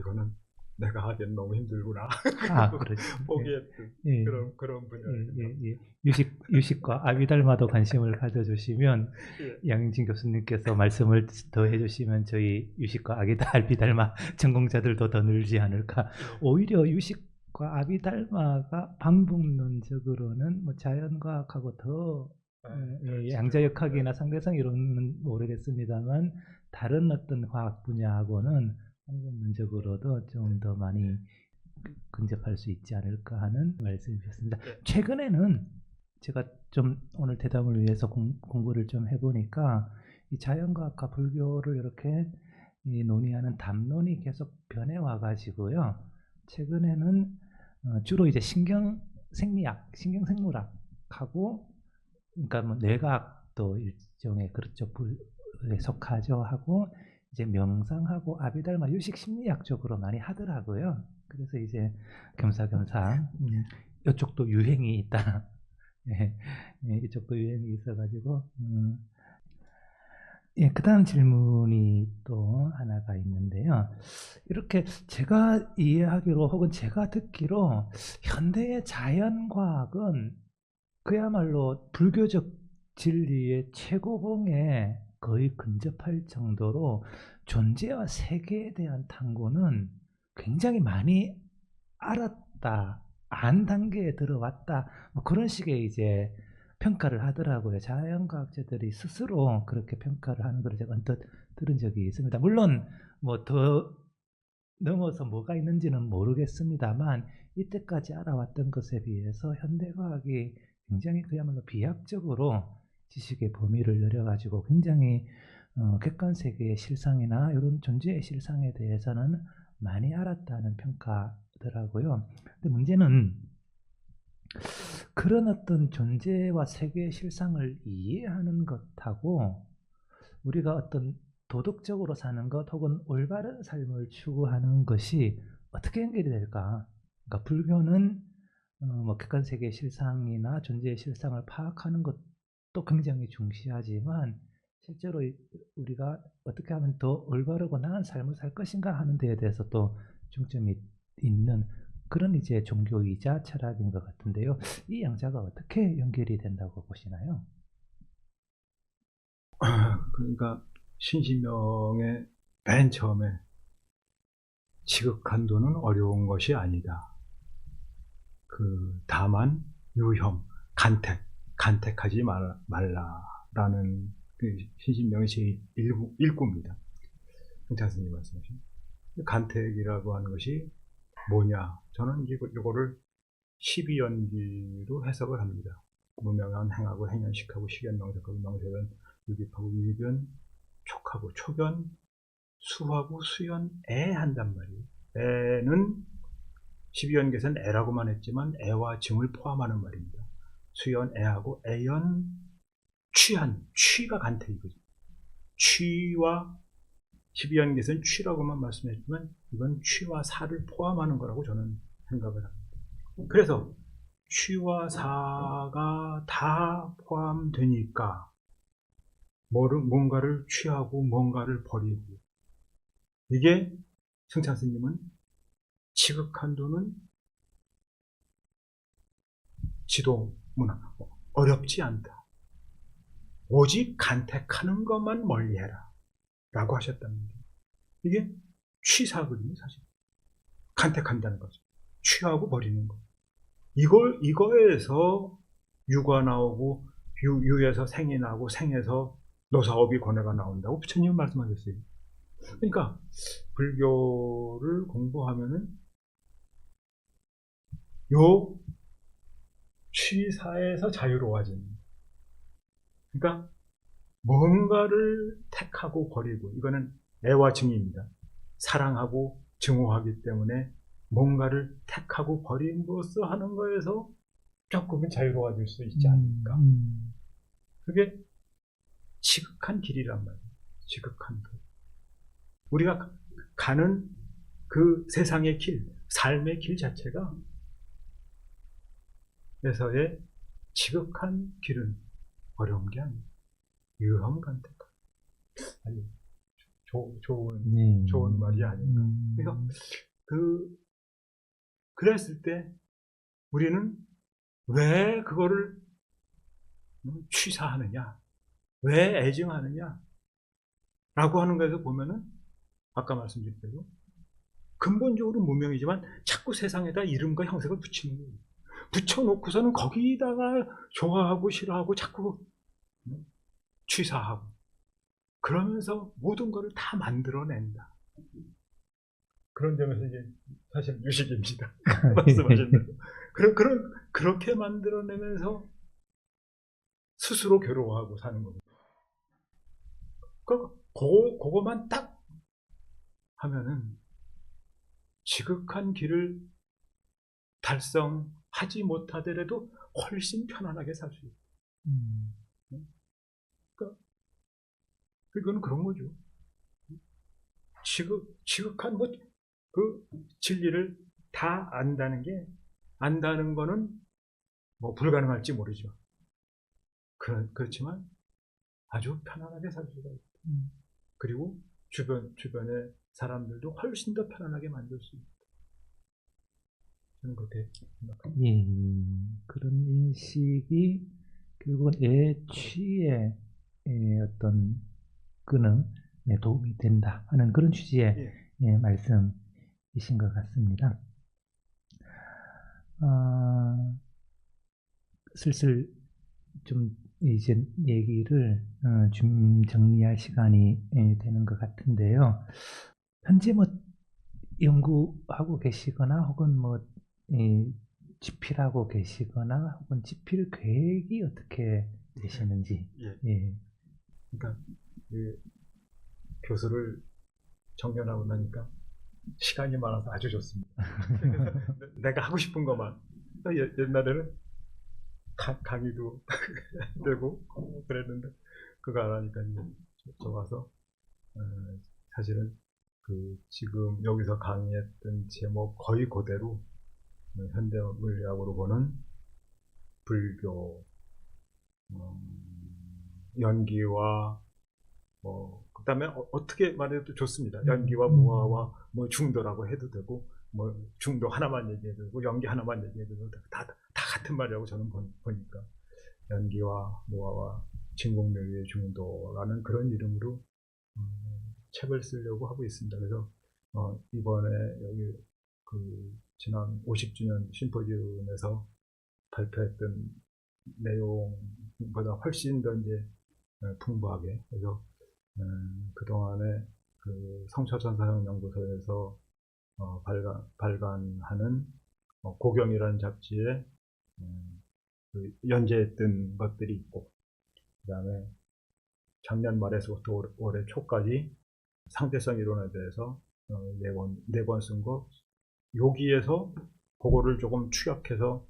B: 이거는 내가 하기엔 너무 힘들구나.
A: 그렇죠.
B: 포기했던
A: 예.
B: 그런 분야예요.
A: 예. 유식과 아비달마도 관심을 가져주시면
B: 예.
A: 양인진 교수님께서 말씀을 더 해주시면 저희 유식과 아비달마 전공자들도 더 늘지 않을까. 오히려 유식과 아비달마가 방법론적으로는 뭐 자연과학하고 더 양자역학이나 상대성 이론은 모르겠습니다만 다른 어떤 과학 분야하고는 방법론적으로도 좀 더 많이 근접할 수 있지 않을까 하는 말씀이셨습니다. 최근에는 제가 좀 오늘 대담을 위해서 공부를 좀 해보니까 이 자연과학과 불교를 이렇게 논의하는 담론이 계속 변해와 가지고요. 최근에는 주로 이제 신경생리학, 신경생물학하고 그러니까 뭐 뇌과학도 일종의 그쪽 부에 속하죠 하고 이제 명상하고 아비달마 유식 심리학 쪽으로 많이 하더라고요. 그래서 이제 겸사겸사 이쪽도 유행이 있다. 예, 이쪽도 유행이 있어가지고 그다음 질문이 또 하나가 있는데요. 이렇게 제가 이해하기로 혹은 제가 듣기로 현대의 자연과학은 그야말로 불교적 진리의 최고봉에 거의 근접할 정도로 존재와 세계에 대한 탐구는 굉장히 많이 알았다, 안 단계에 들어왔다, 뭐 그런 식의 이제 평가를 하더라고요. 자연과학자들이 스스로 그렇게 평가를 하는 걸 제가 언뜻 들은 적이 있습니다. 물론 뭐 더 넘어서 뭐가 있는지는 모르겠습니다만 이때까지 알아왔던 것에 비해서 현대과학이 굉장히 그야말로 비약적으로 지식의 범위를 열어가지고 굉장히 객관세계의 실상이나 이런 존재의 실상에 대해서는 많이 알았다는 평가더라고요. 근데 문제는 그런 어떤 존재와 세계의 실상을 이해하는 것하고 우리가 어떤 도덕적으로 사는 것 혹은 올바른 삶을 추구하는 것이 어떻게 연결이 될까? 그러니까 불교는 뭐 객관세계의 실상이나 존재의 실상을 파악하는 것도 굉장히 중시하지만 실제로 우리가 어떻게 하면 더 올바르고 나은 삶을 살 것인가 하는 데에 대해서 또 중점이 있는 그런 이제 종교이자 철학인 것 같은데요. 이 양자가 어떻게 연결이 된다고 보시나요?
B: 그러니까 신신명의 맨 처음에 지극한도는 어려운 것이 아니다. 다만 유형, 간택하지 말라라는 그 신신명의 제1구입니다. 정찬스님 말씀하신 간택이라고 하는 것이 뭐냐? 저는 이거를 12연기로 해석을 합니다. 무명한 행하고 행연식하고 식연 명색하고 명색은 유기하고 유변 촉하고 초변 수하고 수연 애 한단 말이에요. 애는 12연계에서는 애라고만 했지만 애와 증을 포함하는 말입니다. 수연 애하고 애연 취가 간택이거든요. 취와 12연계에서는 취라고만 말씀했지만 이건 취와 사를 포함하는 거라고 저는 생각을 합니다. 그래서 취와 사가 다 포함되니까 뭔가를 취하고 뭔가를 버리고 이게 승찬 스님은 지극한도는 지도문화 어렵지 않다. 오직 간택하는 것만 멀리해라 라고 하셨답니다. 이게 취사거든요. 사실 간택한다는 거죠. 취하고 버리는 거. 이거에서 유가 나오고 유에서 생이 나고 생에서 노사업이 권해가 나온다고 부처님은 말씀하셨어요. 그러니까 불교를 공부하면은 요 취사에서 자유로워지는. 그러니까 뭔가를 택하고 버리고 이거는 애와 증입니다. 사랑하고 증오하기 때문에 뭔가를 택하고 버림으로써 하는 거에서 조금은 자유로워질 수 있지 않을까. 그게 지극한 길이란 말이에요. 지극한 길. 우리가 가는 그 세상의 길, 삶의 길 자체가 에서의 지극한 길은 어려운 게 아니에요. 유형간택. 아니, 좋은 말이 아닌가. 그래서 그랬을 때 우리는 왜 그거를 취사하느냐, 왜 애증하느냐 라고 하는 것에서 보면은 아까 말씀드린 대로 근본적으로 무명이지만 자꾸 세상에다 이름과 형색을 붙이는 거예요. 붙여놓고서는 거기다가 좋아하고 싫어하고 자꾸 취사하고 그러면서 모든 것을 다 만들어낸다. 그런 점에서 이제 사실 유식입니다. 말씀하신 대로. 그렇게 만들어내면서 스스로 괴로워하고 사는 겁니다. 그거만 딱 하면은 지극한 길을 달성하지 못하더라도 훨씬 편안하게 살 수 있어요. 그러니까 그건 그런 거죠. 지극한 그 진리를 다 안다는 거는 뭐 불가능할지 모르죠. 그렇지만 아주 편안하게 살 수가 있다. 그리고 주변의 사람들도 훨씬 더 편안하게 만들 수 있다. 저는 그렇게 생각합니다.
A: 예, 그런 인식이 결국은 애취의 어떤 끄는에 도움이 된다 하는 그런 취지의 말씀이신 것 같습니다. 슬슬 좀 이제 얘기를 좀 정리할 시간이 되는 것 같은데요. 현재 뭐 연구하고 계시거나 혹은 뭐 집필하고 계시거나 혹은 집필 계획이 어떻게 되시는지.
B: 예. 그러니까 교수를 정년하고 나니까 시간이 많아서 아주 좋습니다. 내가 하고 싶은 것만. 옛날에는 강의도 되고 그랬는데 그거 안 하니까 좋아서 사실은 지금 여기서 강의했던 제목 거의 그대로 현대 물리학으로 보는 불교, 연기와 그다음에 어떻게 말해도 좋습니다. 연기와 무화와 뭐 중도라고 해도 되고 뭐 중도 하나만 얘기해도 되고 연기 하나만 얘기해도 되고 다 같은 말이라고 저는 보니까 연기와 무화와 진공묘유의 중도라는 그런 이름으로 책을 쓰려고 하고 있습니다. 그래서 이번에 여기 지난 50주년 심포지움에서 발표했던 내용보다 훨씬 더 이제 풍부하게 그래서 그동안에 성처전사형연구소에서 발간하는 고경이라는 잡지에 연재했던 것들이 있고 그 다음에 작년 말에서부터 올해 초까지 상대성 이론에 대해서 4권 쓴 거 여기에서 그거를 조금 추격해서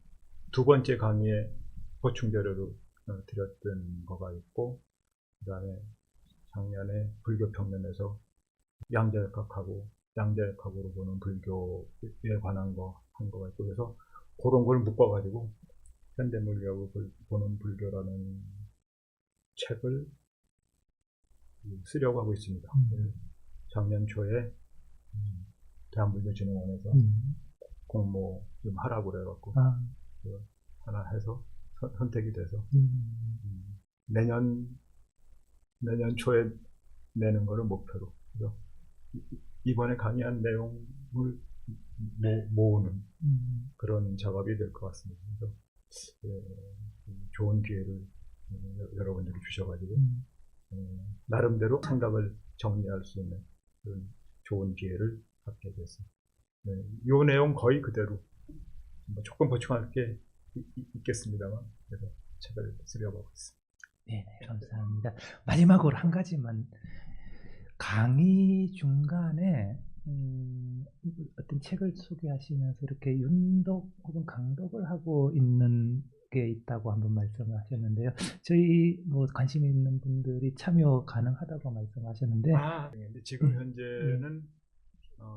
B: 두 번째 강의에 보충 자료로 드렸던 거가 있고 그 다음에 작년에 불교평론에서 양자역학으로 보는 불교에 관한 거 한 거가 있고 그래서 그런 걸 묶어가지고 현대물리학으로 보는 불교라는 책을 쓰려고 하고 있습니다. 작년 초에 대한불교진흥원에서 공모 좀 하라고 그래갖고 하나 해서 선택이 돼서 내년 초에 내는 거를 목표로 그래서 이번에 강의한 내용을 모으는 그런 작업이 될 것 같습니다. 그래서 좋은 기회를 여러분들이 주셔가지고 나름대로 생각을 정리할 수 있는 그런 좋은 기회를 갖게 됐습니다. 이 내용 거의 그대로 조금 보충할 게 있겠습니다만 그래서 책을 쓰려고 하고 있습니다.
A: 네, 감사합니다. 마지막으로 한 가지만 강의 중간에 어떤 책을 소개하시면서 이렇게 윤독 혹은 강독을 하고 있는 게 있다고 한번 말씀을 하셨는데요. 저희 뭐 관심 있는 분들이 참여 가능하다고 말씀하셨는데
B: 근데 지금 현재는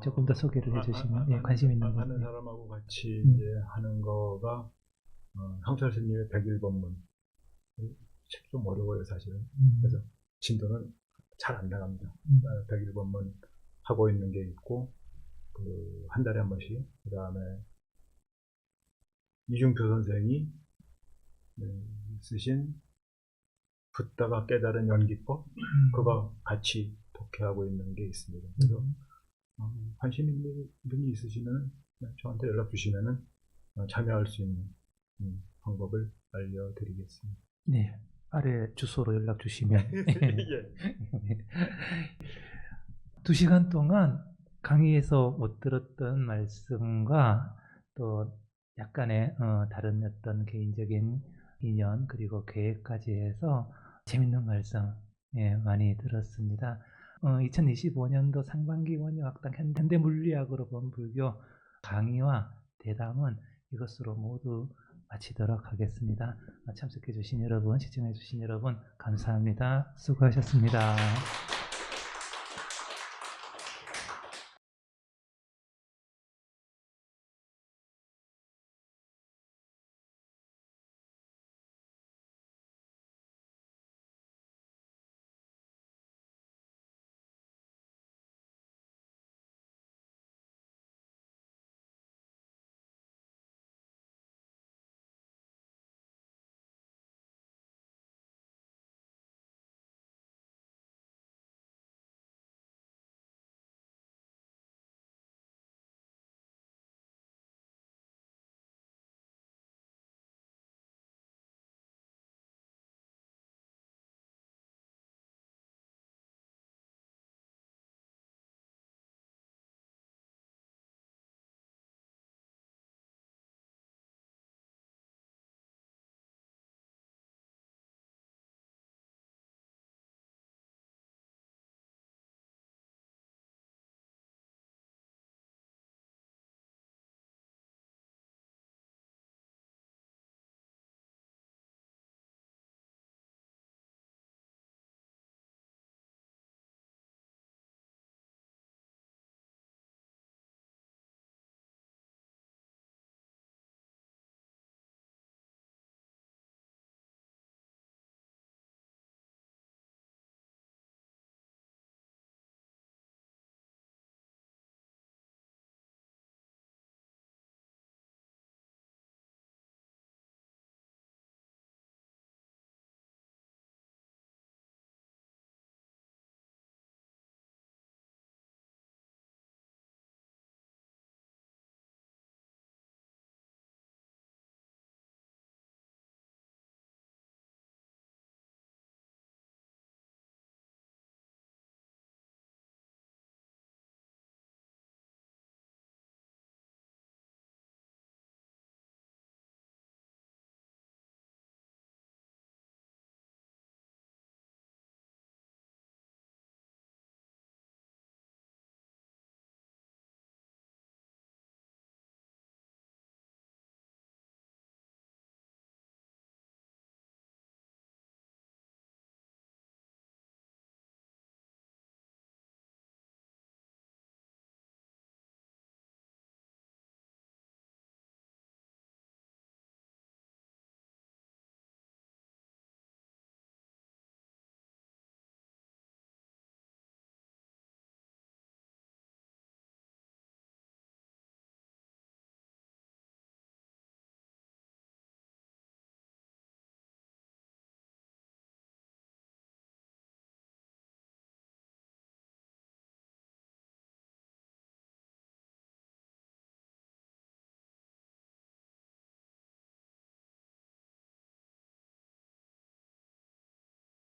A: 조금 더 소개를 해주시면 관심 있는 분
B: 하는 사람하고 같이 이제 하는 거가 황철스님의 101번문 책 좀 어려워요 사실은. 그래서 진도는 잘 안 나갑니다. 101번문 하고 있는 게 있고 한 달에 한 번씩, 그 다음에 이중표 선생이 쓰신 붓다가 깨달은 연기법, 그거 같이 독해하고 있는 게 있습니다. 그래서 관심 있는 분이 있으시면 저한테 연락 주시면 참여할 수 있는 방법을 알려드리겠습니다.
A: 네, 아래 주소로 연락 주시면.
B: 예.
A: 2시간 동안 강의에서 못 들었던 말씀과 또 약간의 다른 어떤 개인적인 인연 그리고 계획까지 해서 재밌는 말씀 많이 들었습니다. 2025년도 상반기 원효학당 현대물리학으로 본 불교 강의와 대담은 이것으로 모두 마치도록 하겠습니다. 참석해 주신 여러분, 시청해 주신 여러분 감사합니다. 수고하셨습니다.